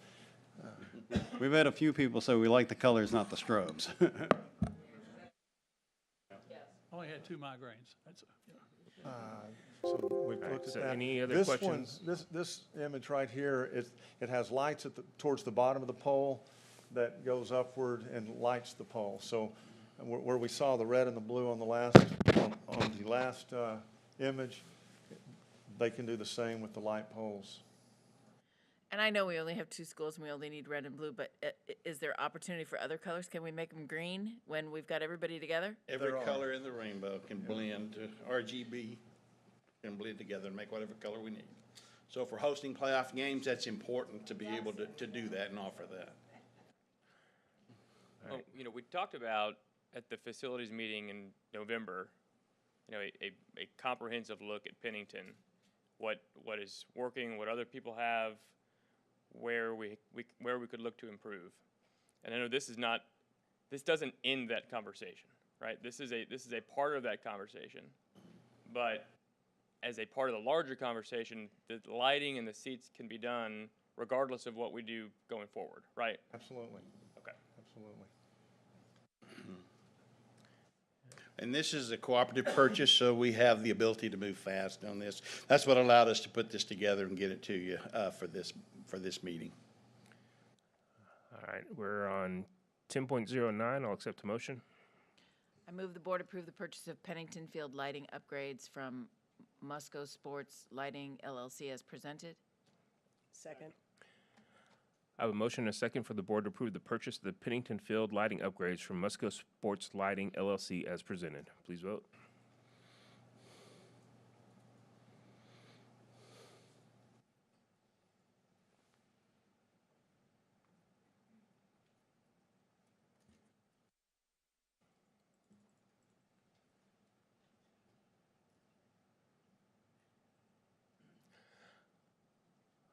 [SPEAKER 7] We've had a few people say we like the colors, not the strobes.
[SPEAKER 16] Only had 2 migraines. That's
[SPEAKER 20] So we've looked at
[SPEAKER 2] so
[SPEAKER 20] that.
[SPEAKER 2] any other
[SPEAKER 20] This
[SPEAKER 2] questions?
[SPEAKER 20] This image right here, it has lights towards the bottom of the pole that goes upward and lights the pole. So where we saw the red and the blue on the last
[SPEAKER 8] on the last image, they can do the same with the light poles.
[SPEAKER 3] And I know we only have 2 schools and we only need red and blue, but is there opportunity for other colors? Can we make them green when we've got everybody together?
[SPEAKER 1] Every color in the rainbow can blend to RGB, can blend together and make whatever color we need. So if we're hosting playoff games, that's important to be able to do that and offer that.
[SPEAKER 19] Well, you know, we talked about at the facilities meeting in November, you know, a comprehensive look at Pennington, what is working, what other people have, where we could look to improve. And I know this doesn't end that conversation, right? This is a part of that conversation, but as a part of the larger conversation, the lighting and the seats can be done regardless of what we do going forward, right?
[SPEAKER 8] Absolutely.
[SPEAKER 19] Okay.
[SPEAKER 8] Absolutely.
[SPEAKER 1] And this is a cooperative purchase, so we have the ability to move fast on this. That's what allowed us to put this together and get it to you for this meeting.
[SPEAKER 2] All right, we're on 10.09. I'll accept a motion.
[SPEAKER 3] I move the board approve the purchase of Pennington Field lighting upgrades from Musco Sports Lighting LLC as presented.
[SPEAKER 4] Second.
[SPEAKER 2] I have a motion and a second for the board to approve the purchase of the Pennington Field lighting upgrades from Musco Sports Lighting LLC as presented. Please vote.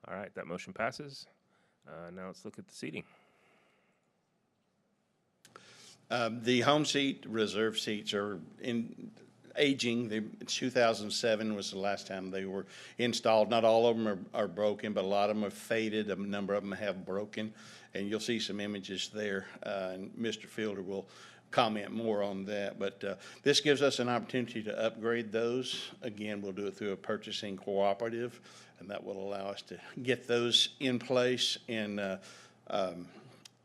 [SPEAKER 2] All right, that motion passes. Now let's look at the seating.
[SPEAKER 1] The home seat, reserve seats are aging. 2007 was the last time they were installed. Not all of them are broken, but a lot of them are faded. A number of them have broken, and you'll see some images there. And Mr. Fielder will comment more on that. But this gives us an opportunity to upgrade those. Again, we'll do it through a purchasing cooperative, and that will allow us to get those in place and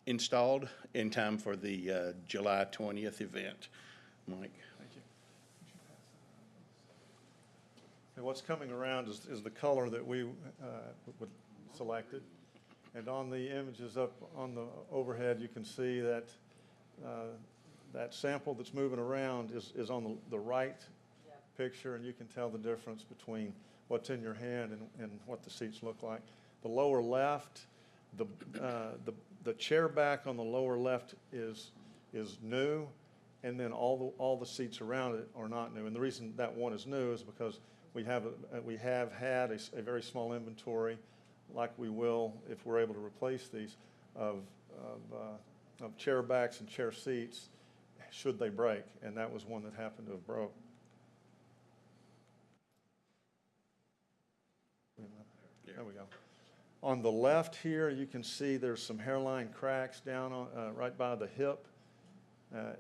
[SPEAKER 1] installed in time for the July 20th event. Mike.
[SPEAKER 8] Thank you. And what's coming around is the color that we selected. And on the images up on the overhead, you can see that that sample that's moving around is on the right picture, and you can tell the difference between what's in your hand and what the seats look like. The lower left, the chair back on the lower left is new, and then all the seats around it are not new. And the reason that one is new is because we have had a very small inventory, like we will if we're able to replace these, of chair backs and chair seats should they break, and that was one that happened to have broke. There we go. On the left here, you can see there's some hairline cracks down on, right by the hip,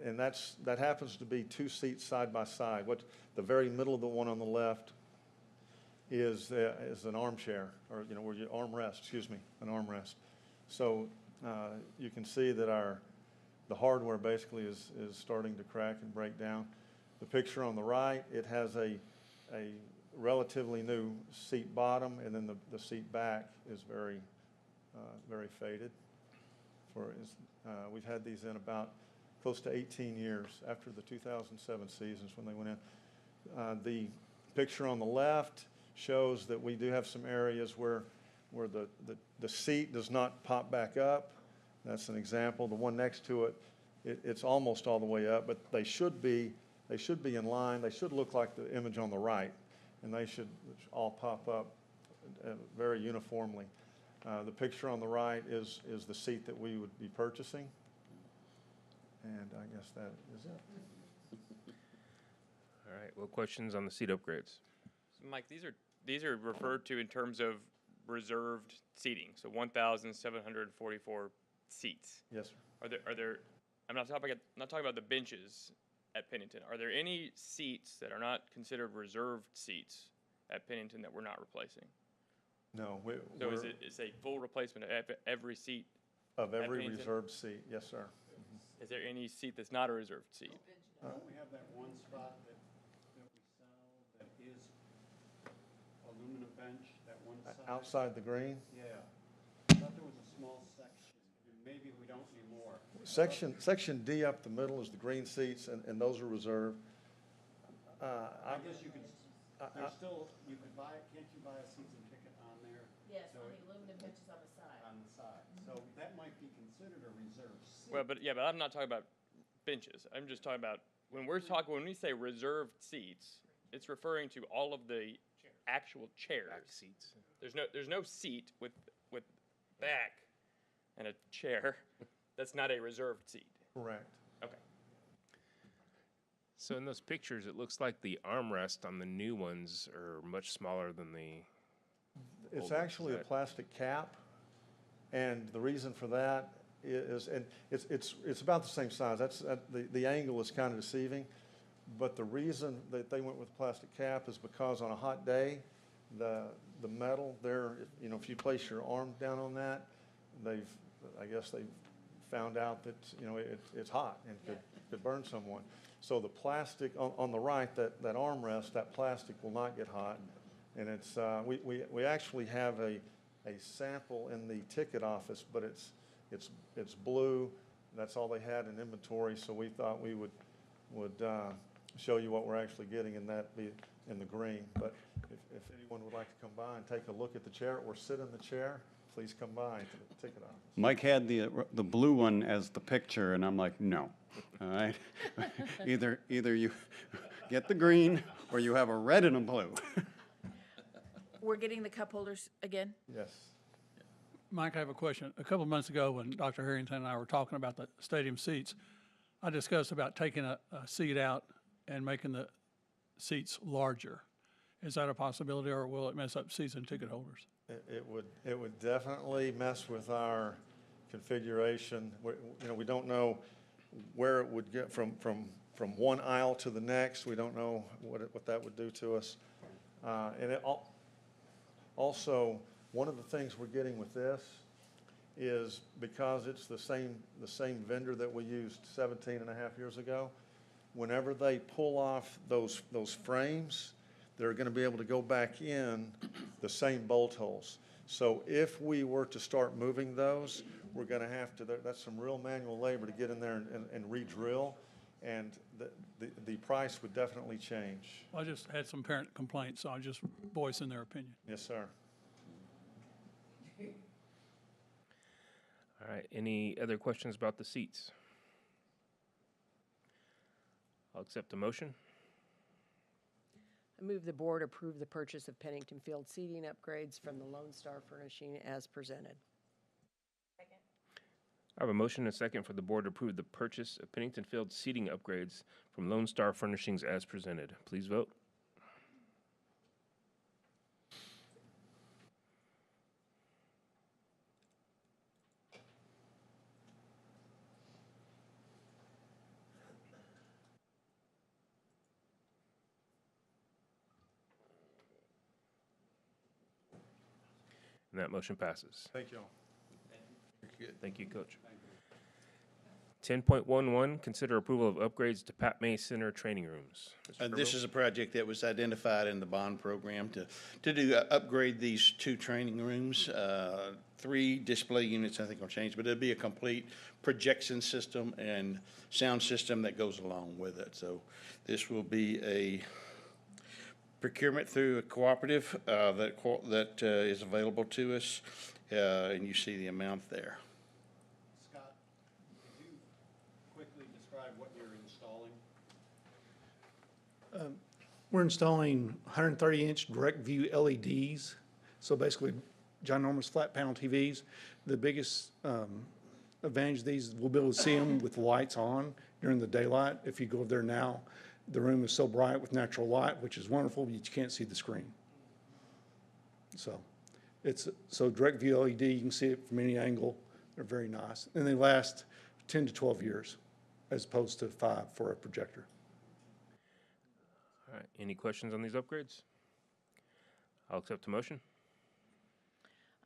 [SPEAKER 8] and that happens to be 2 seats side by side. The very middle of the one on the left is an armchair, or where you armrest. Excuse me, an armrest. So you can see that the hardware basically is starting to crack and break down. The picture on the right, it has a relatively new seat bottom, and then the seat back is very faded. We've had these in about close to 18 years after the 2007 seasons when they went in. The picture on the left shows that we do have some areas where the seat does not pop back up. That's an example. The one next to it, it's almost all the way up, but they should be in line. They should look like the image on the right, and they should all pop up very uniformly. The picture on the right is the seat that we would be purchasing, and I guess that is it.
[SPEAKER 2] All right, well, questions on the seat upgrades?
[SPEAKER 19] So Mike, these are referred to in terms of reserved seating, so 1,744 seats.
[SPEAKER 8] Yes, sir.
[SPEAKER 19] Are there? I'm not talking about the benches at Pennington. Are there any seats that are not considered reserved seats at Pennington that we're not replacing?
[SPEAKER 8] No.
[SPEAKER 19] So it's a full replacement of every seat?
[SPEAKER 8] Of every
[SPEAKER 19] Pennington?
[SPEAKER 8] reserved seat, yes, sir. Mm-hmm.
[SPEAKER 19] Is there any seat that's not a reserved seat?
[SPEAKER 7] Don't we have that one spot that and a bench, that one side.
[SPEAKER 8] Outside the green?
[SPEAKER 7] Yeah. I thought there was a small section, and maybe we don't anymore.
[SPEAKER 8] Section D up the middle is the green seats, and those are reserved.
[SPEAKER 7] I guess you could, there's still, you could buy, can't you buy a season ticket on there?
[SPEAKER 3] Yes,
[SPEAKER 7] So
[SPEAKER 3] on
[SPEAKER 7] it-
[SPEAKER 3] the aluminum benches on the side.
[SPEAKER 7] On the side, so that might be considered a reserved seat.
[SPEAKER 19] Well, but I'm not talking about benches. I'm just talking about, when we say reserved seats, it's referring to all of the actual chairs.
[SPEAKER 2] Back seats.
[SPEAKER 19] There's no seat with back and a chair. That's not a reserved seat.
[SPEAKER 8] Correct.
[SPEAKER 19] Okay.
[SPEAKER 2] So in those pictures, it looks like the armrest on the new ones are much smaller than the
[SPEAKER 8] It's
[SPEAKER 2] old ones.
[SPEAKER 8] actually a plastic cap, and the reason for that is, and it's about the same size. The angle is kind of deceiving, but the reason that they went with plastic cap is because on a hot day, the metal there, if you place your arm down on that, I guess they've found out that, it's hot and could burn someone. So the plastic on the right, that armrest, that plastic will not get hot. And it's, we actually have a sample in the ticket office, but it's blue. That's all they had in inventory, so we thought we would show you what we're actually getting, and that be in the green. But if anyone would like to come by and take a look at the chair or sit in the chair, please come by to the ticket office.
[SPEAKER 7] Mike had the blue one as the picture, and I'm like, no, all right? Either you get the green, or you have a red and a blue.
[SPEAKER 3] We're getting the cup holders again?
[SPEAKER 8] Yes.
[SPEAKER 16] Mike, I have a question. A couple of months ago, when Dr. Harrington and I were talking about the stadium seats, I discussed about taking a seat out and making the seats larger. Is that a possibility, or will it mess up season ticket holders?
[SPEAKER 8] It would definitely mess with our configuration. We don't know where it would get from one aisle to the next. We don't know what that would do to us. And also, one of the things we're getting with this is because it's the same vendor that we used 17 and a half years ago, whenever they pull off those frames, they're going to be able to go back in the same bolt holes. So if we were to start moving those, we're going to have to, that's some real manual labor to get in there and re-drill, and the price would definitely change.
[SPEAKER 16] I just had some parent complaints, so I'm just voicing their opinion.
[SPEAKER 8] Yes, sir.
[SPEAKER 2] All right, any other questions about the seats? I'll accept the motion.
[SPEAKER 4] I move the board approve the purchase of Pennington Field seating upgrades from the Lone Star Furnishing as presented.
[SPEAKER 2] I have a motion and a second for the board to approve the purchase of Pennington Field seating upgrades from Lone Star Furnishings as presented. Please vote. And that motion passes.
[SPEAKER 8] Thank you all.
[SPEAKER 2] Thank you, Coach. 10.11, consider approval of upgrades to Pat May Center training rooms. Mr.
[SPEAKER 1] This
[SPEAKER 2] Furbo?
[SPEAKER 1] is a project that was identified in the bond program to do upgrade these 2 training rooms. 3 display units, I think, will change, but it'll be a complete projection system and sound system that goes along with it. So this will be a procurement through a cooperative that is available to us, and you see the amount there.
[SPEAKER 7] Scott, could you quickly describe what you're installing?
[SPEAKER 9] We're installing 130-inch direct view LEDs, so basically ginormous flat panel TVs. The biggest advantage of these, we'll be able to see them with lights on during the daylight. If you go over there now, the room is so bright with natural light, which is wonderful, but you can't see the screen. So direct view LED, you can see it from any angle. They're very nice, and they last 10 to 12 years, as opposed to 5 for a projector.
[SPEAKER 2] All right, any questions on these upgrades? I'll accept the motion.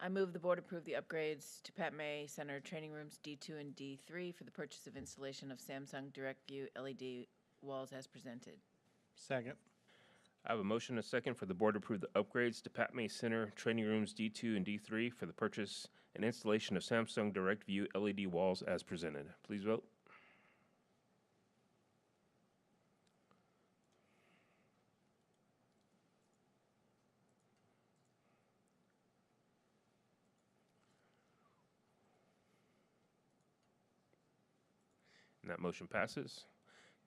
[SPEAKER 3] I move the board approve the upgrades to Pat May Center training rooms D2 and D3 for the purchase of installation of Samsung Direct View LED walls as presented.
[SPEAKER 5] Second.
[SPEAKER 2] I have a motion and a second for the board to approve the upgrades to Pat May Center training rooms D2 and D3 for the purchase and installation of Samsung Direct View LED walls as presented. Please vote. And that motion passes.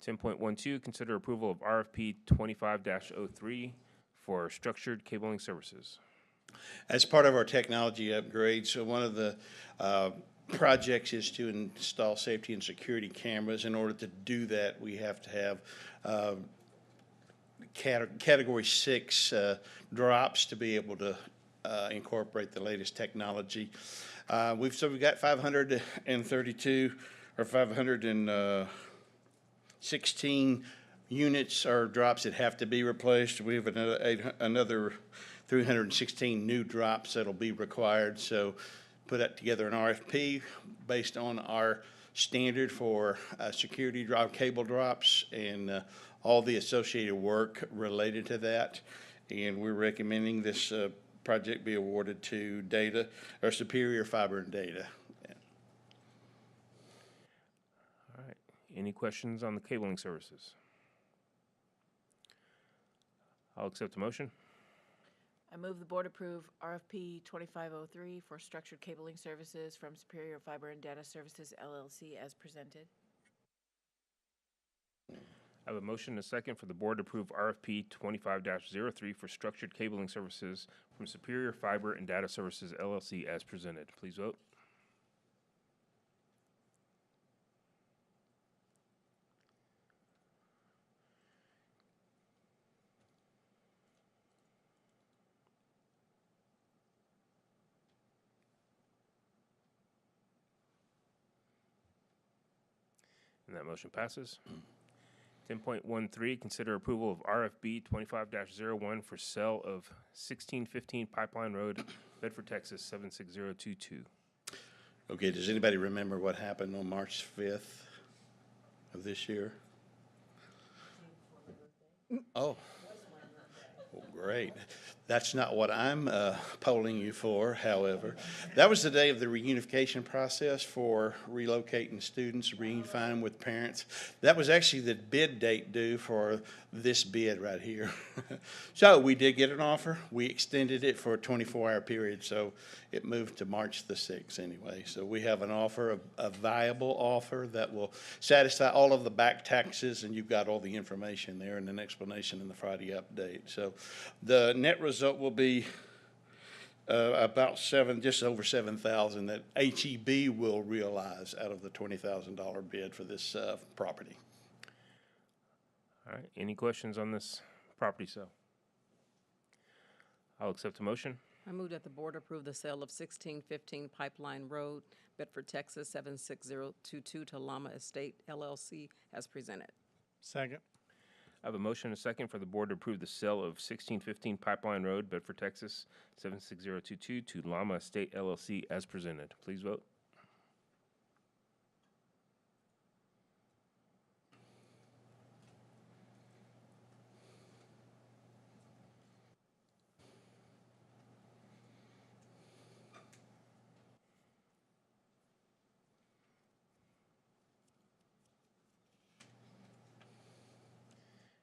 [SPEAKER 2] 10.12, consider approval of RFP 25-03 for structured cabling services.
[SPEAKER 1] As part of our technology upgrades, so one of the projects is to install safety and security cameras. In order to do that, we have to have Category 6 drops to be able to incorporate the latest technology. We've got 532 or 516 units or drops that have to be replaced. We have another 316 new drops that'll be required. So put that together an RFP based on our standard for security drop, cable drops, and all the associated work related to that. And we're recommending this project be awarded to Data or Superior Fiber and Data.
[SPEAKER 2] All right. Any questions on the cabling services? I'll accept the motion.
[SPEAKER 3] I move the board approve RFP 2503 for structured cabling services from Superior Fiber and Data Services LLC as presented.
[SPEAKER 2] I have a motion and a second for the board to approve RFP 25-03 for structured cabling services from Superior Fiber and Data Services LLC as presented. Please vote. And that motion passes. 10.13, consider approval of RFB 25-01 for sale of 1615 Pipeline Road, Bedford, Texas 76022.
[SPEAKER 1] Okay, does anybody remember what happened on March 5th of this year? Oh. Well, great. That's not what I'm polling you for, however. That was the day of the reunification process for relocating students, reunifying with parents. That was actually the bid date due for this bid right here. So we did get an offer. We extended it for a 24-hour period, so it moved to March the 6th anyway. So we have an offer, a viable offer that will satisfy all of the back taxes, and you've got all the information there and an explanation in the Friday update. So the net result will be about just over $7,000 that HEB will realize out of the $20,000 bid for this property.
[SPEAKER 2] All right, any questions on this property sale? I'll accept a motion.
[SPEAKER 6] I move that the board approve the sale of 1615 Pipeline Road, Bedford, Texas 76022 to Llama Estate LLC as presented.
[SPEAKER 5] Second.
[SPEAKER 2] I have a motion and a second for the board to approve the sale of 1615 Pipeline Road, Bedford, Texas 76022 to Llama Estate LLC as presented. Please vote.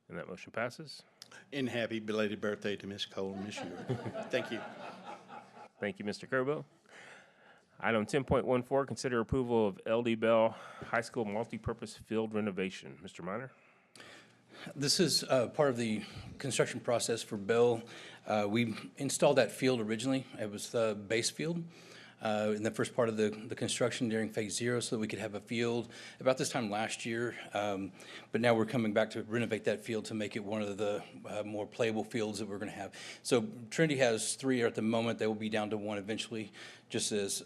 [SPEAKER 2] And that motion passes.
[SPEAKER 1] And happy belated birthday to Miss Cole and Miss Ewart. Thank you.
[SPEAKER 2] Thank you, Mr. Kerbo. Item 10.14, consider approval of LD Bell High School multipurpose field renovation. Mr. Minor?
[SPEAKER 21] This is part of the construction process for Bell. We installed that field originally. It was the base field in the first part of the construction during phase 0 so that we could have a field about this time last year. But now we're coming back to renovate that field to make it one of the more playable fields that we're going to have. So Trinity has 3 at the moment. They will be down to 1 eventually just as,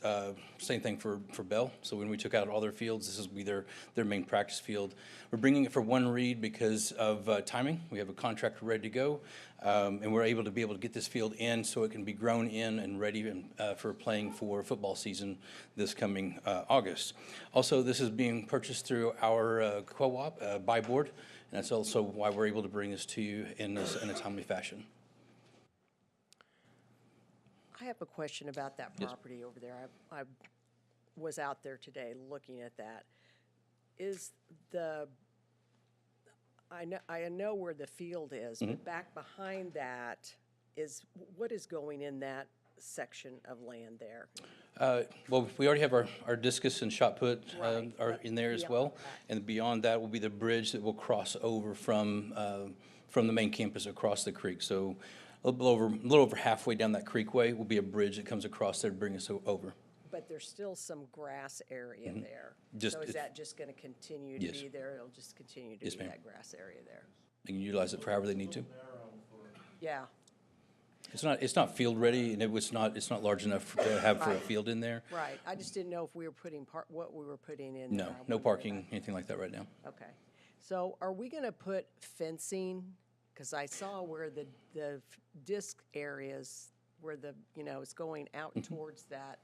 [SPEAKER 21] same thing for Bell. So when we took out all their fields, this will be their main practice field. We're bringing it for one read because of timing. We have a contractor ready to go, and we're able to get this field in so it can be grown in and ready for playing for football season this coming August. Also, this is being purchased through our co-op buy board, and that's also why we're able to bring this to you in a timely fashion.
[SPEAKER 4] I have a question about that
[SPEAKER 21] Yes.
[SPEAKER 4] property over there. I was out there today looking at that. Is I know where the field is, but back behind that what is going in that section of land there?
[SPEAKER 21] Well, we already have our discus and shot put are in there as
[SPEAKER 4] Yeah.
[SPEAKER 21] well. And beyond that will be the bridge that will cross over from the main campus across the creek. So a little over halfway down that creekway will be a bridge that comes across there to bring us over.
[SPEAKER 4] But there's still some grass area there.
[SPEAKER 21] Just
[SPEAKER 4] So is
[SPEAKER 21] if-
[SPEAKER 4] that just going to continue to
[SPEAKER 21] Yes.
[SPEAKER 4] be there? It'll just continue to
[SPEAKER 21] Yes,
[SPEAKER 4] be
[SPEAKER 21] ma'am.
[SPEAKER 4] that grass area there?
[SPEAKER 21] They can utilize it for however they need to.
[SPEAKER 4] Yeah.
[SPEAKER 21] It's not field ready, and it's not large enough to have for a field in there.
[SPEAKER 4] Right. I just didn't know if we were putting what we were putting in there.
[SPEAKER 21] No,
[SPEAKER 4] I
[SPEAKER 21] no
[SPEAKER 4] wondered
[SPEAKER 21] parking,
[SPEAKER 4] about-
[SPEAKER 21] anything like that right now.
[SPEAKER 4] Okay. So are we going to put fencing? Because I saw where the disc areas, where it's going out towards that.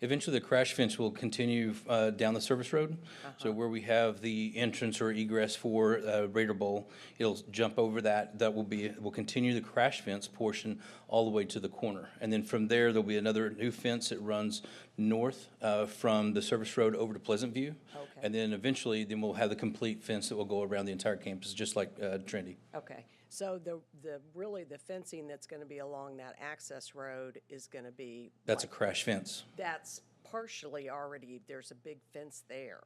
[SPEAKER 21] Eventually, the crash fence will continue down the service road. So where we have the entrance or egress for Raider Bowl, it'll jump over that. Will continue the crash fence portion all the way to the corner. And then from there, there'll be another new fence that runs north from the service road over to Pleasant View.
[SPEAKER 4] Okay.
[SPEAKER 21] And then eventually, we'll have the complete fence that will go around the entire campus, just like Trinity.
[SPEAKER 4] Okay. So really the fencing that's going to be along that access road is going to be.
[SPEAKER 21] That's a crash fence.
[SPEAKER 4] That's partially already, there's a big fence there.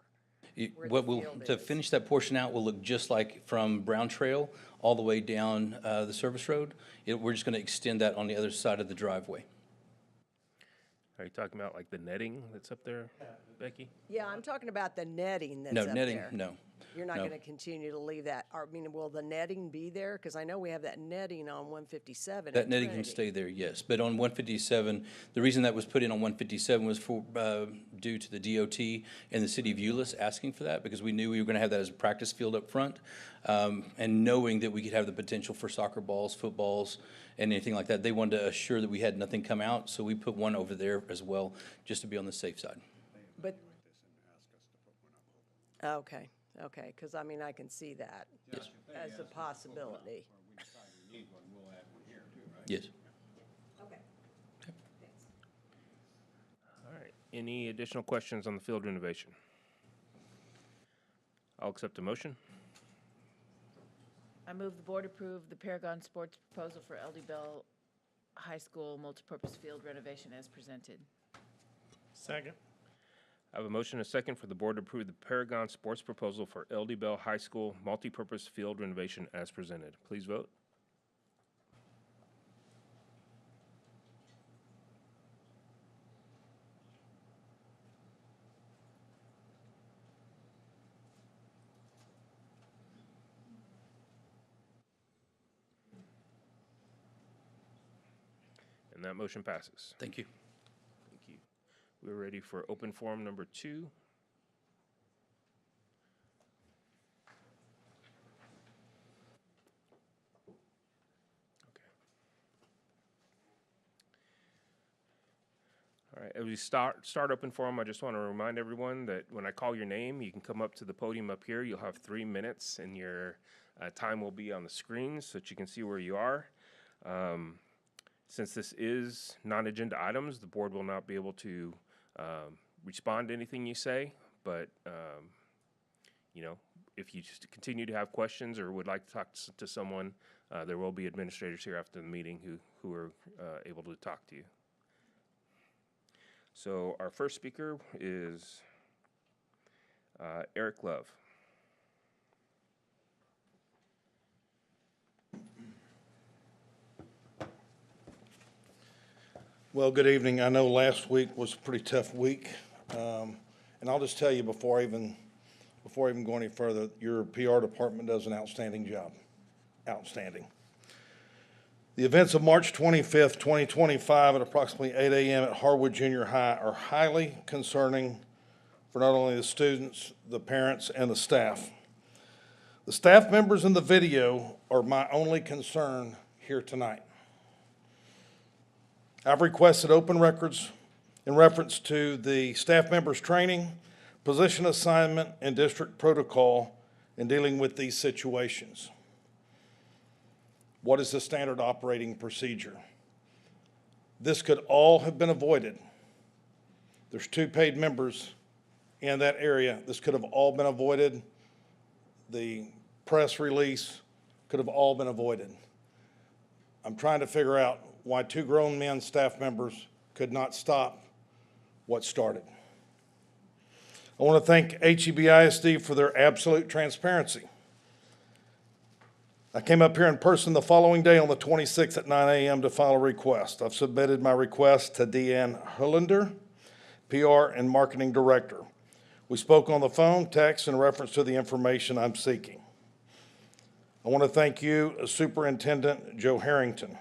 [SPEAKER 4] where
[SPEAKER 21] What
[SPEAKER 4] the
[SPEAKER 21] will,
[SPEAKER 4] field
[SPEAKER 21] to
[SPEAKER 4] is.
[SPEAKER 21] finish that portion out, will look just like from Brown Trail all the way down the service road. We're just going to extend that on the other side of the driveway.
[SPEAKER 2] Are you talking about like the netting that's up there, Becky?
[SPEAKER 4] Yeah, I'm talking about the netting that's
[SPEAKER 21] No,
[SPEAKER 4] up
[SPEAKER 21] netting,
[SPEAKER 4] there.
[SPEAKER 21] no.
[SPEAKER 4] You're not
[SPEAKER 21] No.
[SPEAKER 4] going to continue to leave that, I mean, will the netting be there? Because I know we have that netting on 157
[SPEAKER 21] That
[SPEAKER 4] at
[SPEAKER 21] netting can
[SPEAKER 4] Trinity.
[SPEAKER 21] stay there, yes. But on 157, the reason that was put in on 157 was due to the DOT and the city of Euless asking for that, because we knew we were going to have that as a practice field up front. And knowing that we could have the potential for soccer balls, footballs, and anything like that, they wanted to assure that we had nothing come out, so we put one over there as well, just to be on the safe side.
[SPEAKER 4] But, okay, because I mean, I can see that as a possibility.
[SPEAKER 21] Yes.
[SPEAKER 4] Okay.
[SPEAKER 2] All right. Any additional questions on the field renovation? I'll accept a motion.
[SPEAKER 3] I move the board approve the Paragon Sports proposal for LD Bell High School multipurpose field renovation as presented.
[SPEAKER 8] Second.
[SPEAKER 2] I have a motion and a second for the board to approve the Paragon Sports proposal for LD Bell High School multipurpose field renovation as presented. Please vote. And that motion passes.
[SPEAKER 21] Thank you.
[SPEAKER 2] Thank you. We're ready for open forum number 2. All right, as we start open forum, I just want to remind everyone that when I call your name, you can come up to the podium up here. You'll have 3 minutes, and your time will be on the screen so that you can see where you are. Since this is non-agenda items, the board will not be able to respond to anything you say, but if you just continue to have questions or would like to talk to someone, there will be administrators here after the meeting who are able to talk to you. So our first speaker is Eric Love.
[SPEAKER 11] Well, good evening. I know last week was a pretty tough week. And I'll just tell you before I even go any further, your PR department does an outstanding job. Outstanding. The events of March 25th, 2025 at approximately 8 a.m. at Harwood Junior High are highly concerning for not only the students, the parents, and the staff. The staff members in the video are my only concern here tonight. I've requested open records in reference to the staff members' training, position assignment, and district protocol in dealing with these situations. What is the standard operating procedure? This could all have been avoided. There's 2 paid members in that area. This could have all been avoided. The press release could have all been avoided. I'm trying to figure out why 2 grown men, staff members, could not stop what started. I want to thank HEB-ISD for their absolute transparency. I came up here in person the following day on the 26th at 9 a.m. to file a request. I've submitted my request to Deanne Hollander, PR and Marketing Director. We spoke on the phone, text, in reference to the information I'm seeking. I want to thank you, Superintendent Joe Harrington.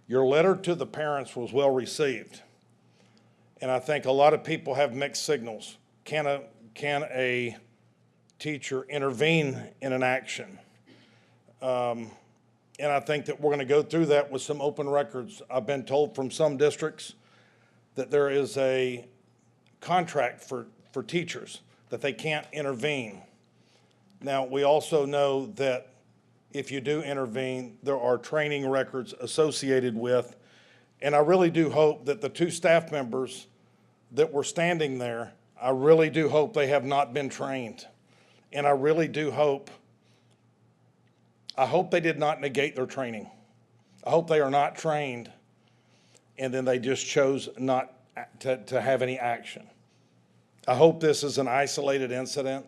[SPEAKER 11] Your letter to the parents was well received, and I think a lot of people have mixed signals. Can a teacher intervene in an action? And I think that we're going to go through that with some open records. I've been told from some districts that there is a contract for teachers, that they can't intervene. Now, we also know that if you do intervene, there are training records associated with, and I really do hope that the 2 staff members that were standing there, I really do hope they have not been trained. And I really do hope, they did not negate their training. I hope they are not trained and then they just chose not to have any action. I hope this is an isolated incident.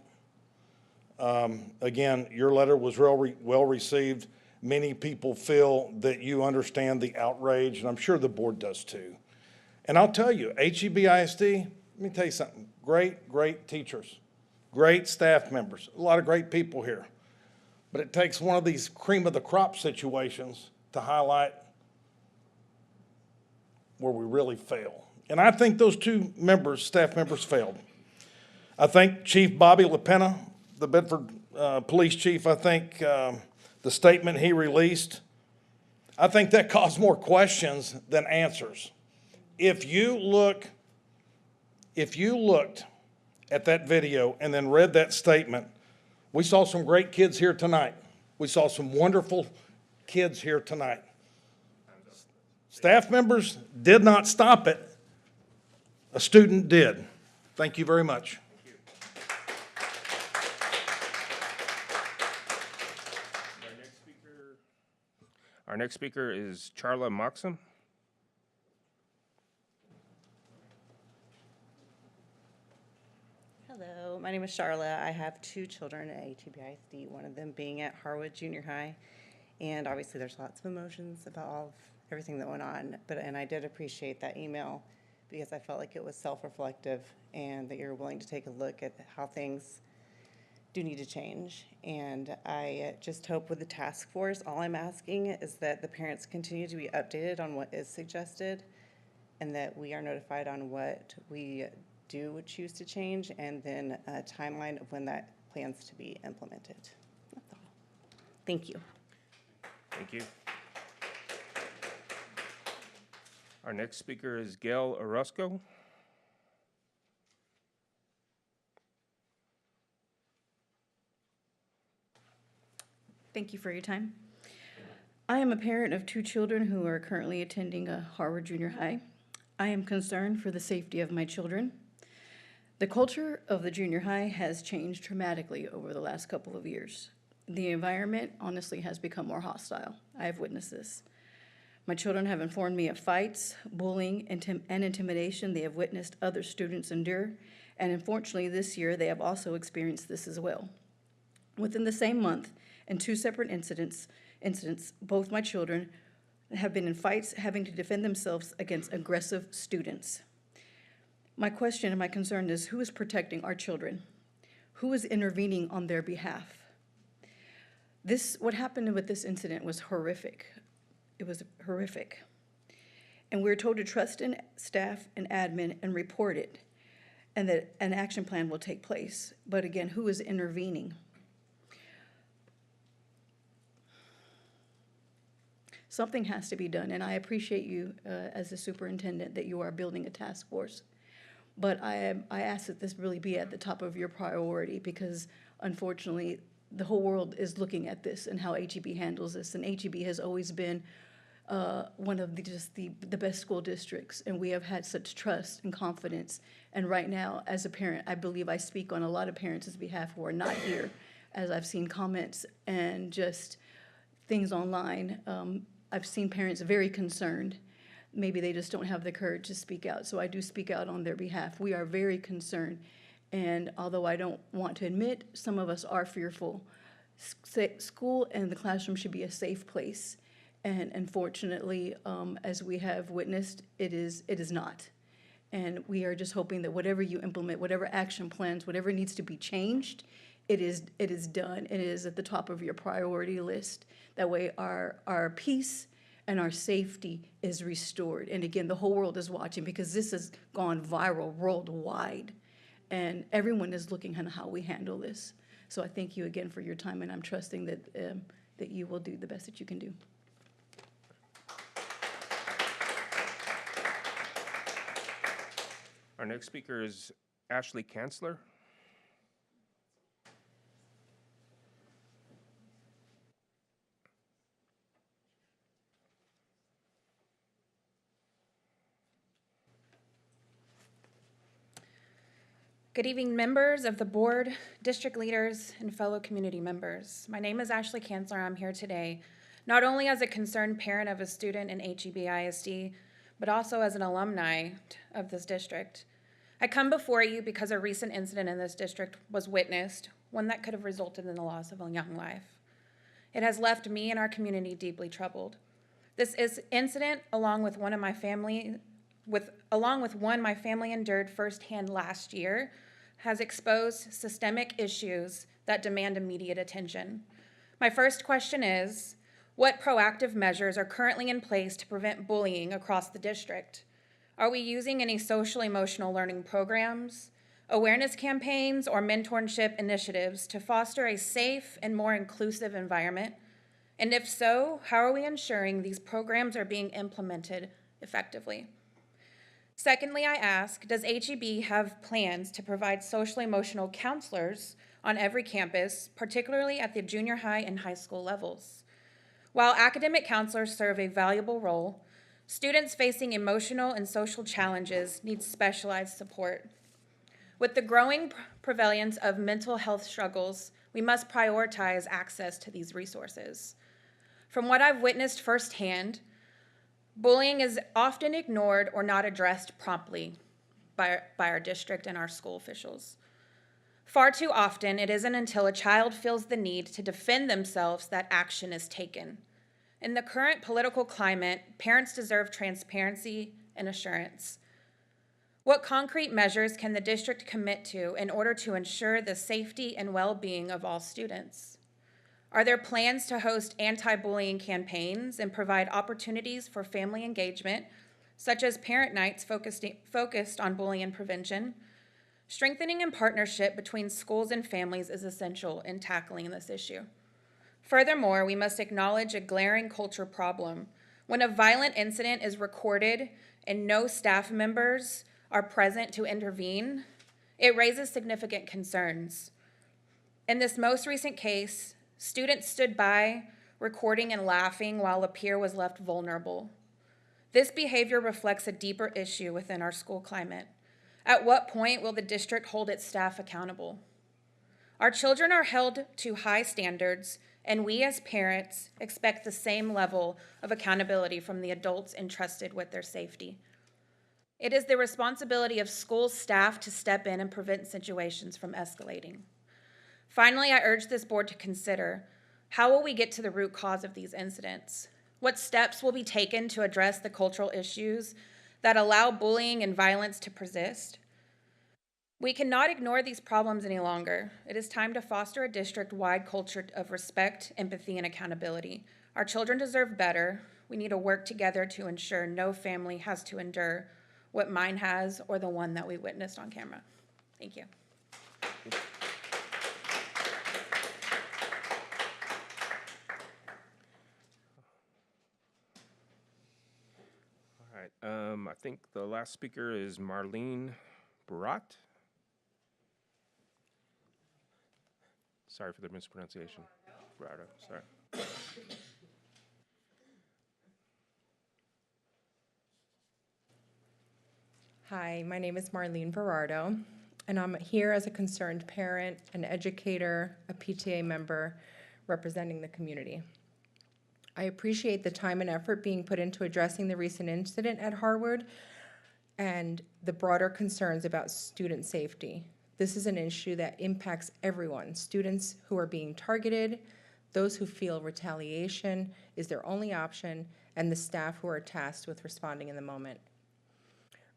[SPEAKER 11] Again, your letter was well received. Many people feel that you understand the outrage, and I'm sure the board does too. And I'll tell you, HEB-ISD, let me tell you something, great teachers, great staff members, a lot of great people here. But it takes one of these cream of the crop situations to highlight where we really fail. And I think those 2 members, staff members, failed. I think Chief Bobby LaPena, the Bedford Police Chief, I think the statement he released, I think that caused more questions than answers. If you looked at that video and then read that statement, we saw some great kids here tonight. We saw some wonderful kids here tonight. Staff members did not stop it. A student did. Thank you very much.
[SPEAKER 2] Our next speaker is Charla Moxham.
[SPEAKER 12] Hello, my name is Charla. I have 2 children at HEB-ISD, one of them being at Harwood Junior High. And obviously there's lots of emotions about everything that went on, and I did appreciate that email because I felt like it was self-reflective and that you're willing to take a look at how things do need to change. And I just hope with the task force, all I'm asking is that the parents continue to be updated on what is suggested and that we are notified on what we do choose to change, and then a timeline of when that plans to be implemented. That's all. Thank you.
[SPEAKER 2] Thank you. Our next speaker is Gail Orozco.
[SPEAKER 22] Thank you for your time. I am a parent of 2 children who are currently attending a Harwood Junior High. I am concerned for the safety of my children. The culture of the junior high has changed dramatically over the last couple of years. The environment, honestly, has become more hostile. I have witnessed this. My children have informed me of fights, bullying, and intimidation they have witnessed other students endure, and unfortunately this year they have also experienced this as well. Within the same month, in 2 separate incidents, both my children have been in fights having to defend themselves against aggressive students. My question and my concern is, who is protecting our children? Who is intervening on their behalf? What happened with this incident was horrific. It was horrific. And we were told to trust in staff and admin and report it, and that an action plan will take place. But again, who is intervening? Something has to be done, and I appreciate you, as the superintendent, that you are building a task force. But I ask that this really be at the top of your priority, because unfortunately, the whole world is looking at this and how HEB handles this. And HEB has always been one of the best school districts, and we have had such trust and confidence. And right now, as a parent, I believe I speak on a lot of parents' behalf who are not here, as I've seen comments and just things online. I've seen parents very concerned. Maybe they just don't have the courage to speak out. So I do speak out on their behalf. We are very concerned. And although I don't want to admit, some of us are fearful. School and the classroom should be a safe place. And unfortunately, as we have witnessed, it is not. And we are just hoping that whatever you implement, whatever action plans, whatever needs to be changed, it is done. It is at the top of your priority list. That way our peace and our safety is restored. And again, the whole world is watching, because this has gone viral worldwide. And everyone is looking at how we handle this. So I thank you again for your time, and I'm trusting that you will do the best that you can do.
[SPEAKER 2] Our next speaker is Ashley Kanzler.
[SPEAKER 10] Good evening, members of the board, district leaders, and fellow community members. My name is Ashley Kanzler. I'm here today, not only as a concerned parent of a student in HEB ISD, but also as an alumni of this district. I come before you because a recent incident in this district was witnessed, one that could have resulted in the loss of a young life. It has left me and our community deeply troubled. This incident, along with one my family endured firsthand last year, has exposed systemic issues that demand immediate attention. My first question is, what proactive measures are currently in place to prevent bullying across the district? Are we using any social-emotional learning programs, awareness campaigns, or mentorship initiatives to foster a safe and more inclusive environment? And if so, how are we ensuring these programs are being implemented effectively? Secondly, I ask, does HEB have plans to provide social-emotional counselors on every campus, particularly at the junior high and high school levels? While academic counselors serve a valuable role, students facing emotional and social challenges need specialized support. With the growing prevalence of mental health struggles, we must prioritize access to these resources. From what I've witnessed firsthand, bullying is often ignored or not addressed promptly by our district and our school officials. Far too often, it isn't until a child feels the need to defend themselves that action is taken. In the current political climate, parents deserve transparency and assurance. What concrete measures can the district commit to in order to ensure the safety and well-being of all students? Are there plans to host anti-bullying campaigns and provide opportunities for family engagement, such as parent nights focused on bullying prevention? Strengthening in partnership between schools and families is essential in tackling this issue. Furthermore, we must acknowledge a glaring culture problem. When a violent incident is recorded and no staff members are present to intervene, it raises significant concerns. In this most recent case, students stood by, recording and laughing while a peer was left vulnerable. This behavior reflects a deeper issue within our school climate. At what point will the district hold its staff accountable? Our children are held to high standards, and we as parents expect the same level of accountability from the adults entrusted with their safety. It is the responsibility of school staff to step in and prevent situations from escalating. Finally, I urge this board to consider, how will we get to the root cause of these incidents? What steps will be taken to address the cultural issues that allow bullying and violence to persist? We cannot ignore these problems any longer. It is time to foster a district-wide culture of respect, empathy, and accountability. Our children deserve better. We need to work together to ensure no family has to endure what mine has or the one that we witnessed on camera. Thank you.
[SPEAKER 2] All right, I think the last speaker is Marlene Barat. Sorry for the mispronunciation. Barado, sorry.
[SPEAKER 13] Hi, my name is Marlene Verardo, and I'm here as a concerned parent, an educator, a PTA member, representing the community. I appreciate the time and effort being put into addressing the recent incident at Harwood and the broader concerns about student safety. This is an issue that impacts everyone, students who are being targeted, those who feel retaliation is their only option, and the staff who are tasked with responding in the moment.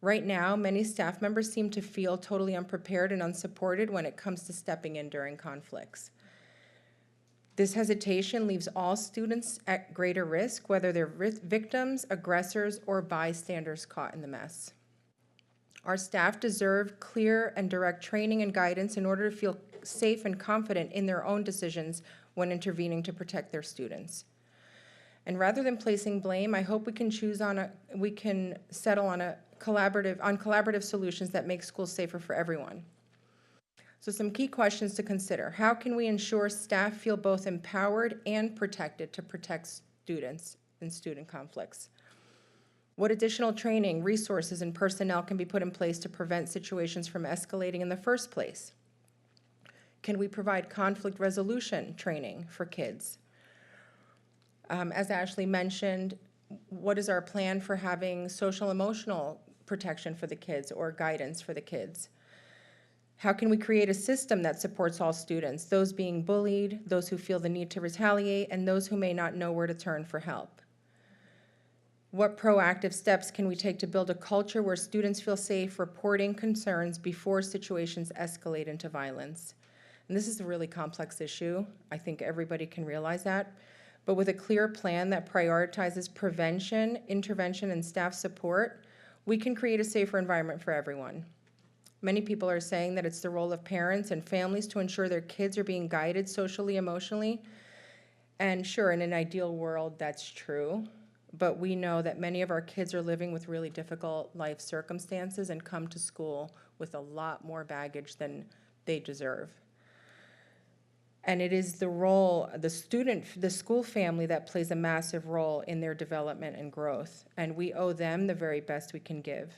[SPEAKER 13] Right now, many staff members seem to feel totally unprepared and unsupported when it comes to stepping in during conflicts. This hesitation leaves all students at greater risk, whether they're victims, aggressors, or bystanders caught in the mess. Our staff deserve clear and direct training and guidance in order to feel safe and confident in their own decisions when intervening to protect their students. And rather than placing blame, I hope we can settle on collaborative solutions that make schools safer for everyone. So some key questions to consider. How can we ensure staff feel both empowered and protected to protect students in student conflicts? What additional training, resources, and personnel can be put in place to prevent situations from escalating in the first place? Can we provide conflict resolution training for kids? As Ashley mentioned, what is our plan for having social emotional protection for the kids or guidance for the kids? How can we create a system that supports all students, those being bullied, those who feel the need to retaliate, and those who may not know where to turn for help? What proactive steps can we take to build a culture where students feel safe reporting concerns before situations escalate into violence? And this is a really complex issue. I think everybody can realize that. But with a clear plan that prioritizes prevention, intervention, and staff support, we can create a safer environment for everyone. Many people are saying that it's the role of parents and families to ensure their kids are being guided socially, emotionally. And sure, in an ideal world, that's true. But we know that many of our kids are living with really difficult life circumstances and come to school with a lot more baggage than they deserve. And it is the role, the school family that plays a massive role in their development and growth. And we owe them the very best we can give.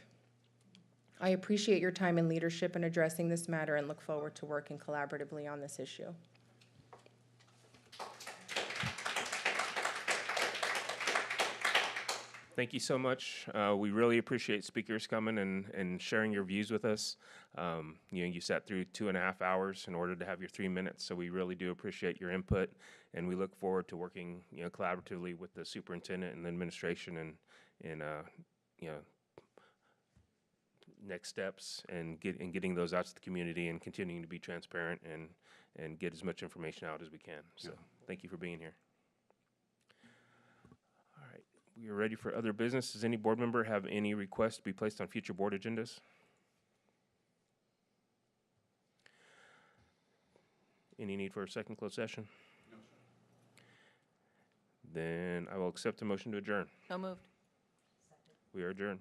[SPEAKER 13] I appreciate your time and leadership in addressing this matter and look forward to working collaboratively on this issue.
[SPEAKER 2] Thank you so much. We really appreciate speakers coming and sharing your views with us. You sat through 2.5 hours in order to have your 3 minutes, so we really do appreciate your input, and we look forward to working collaboratively with the superintendent and the administration and next steps and getting those out to the community and continuing to be transparent and get as much information out as we can. So thank you for being here. We are ready for other business. Does any board member have any requests to be placed on future board agendas? Any need for a second closed session? No, sir. Then I will accept a motion to adjourn.
[SPEAKER 3] So moved.
[SPEAKER 2] We are adjourned.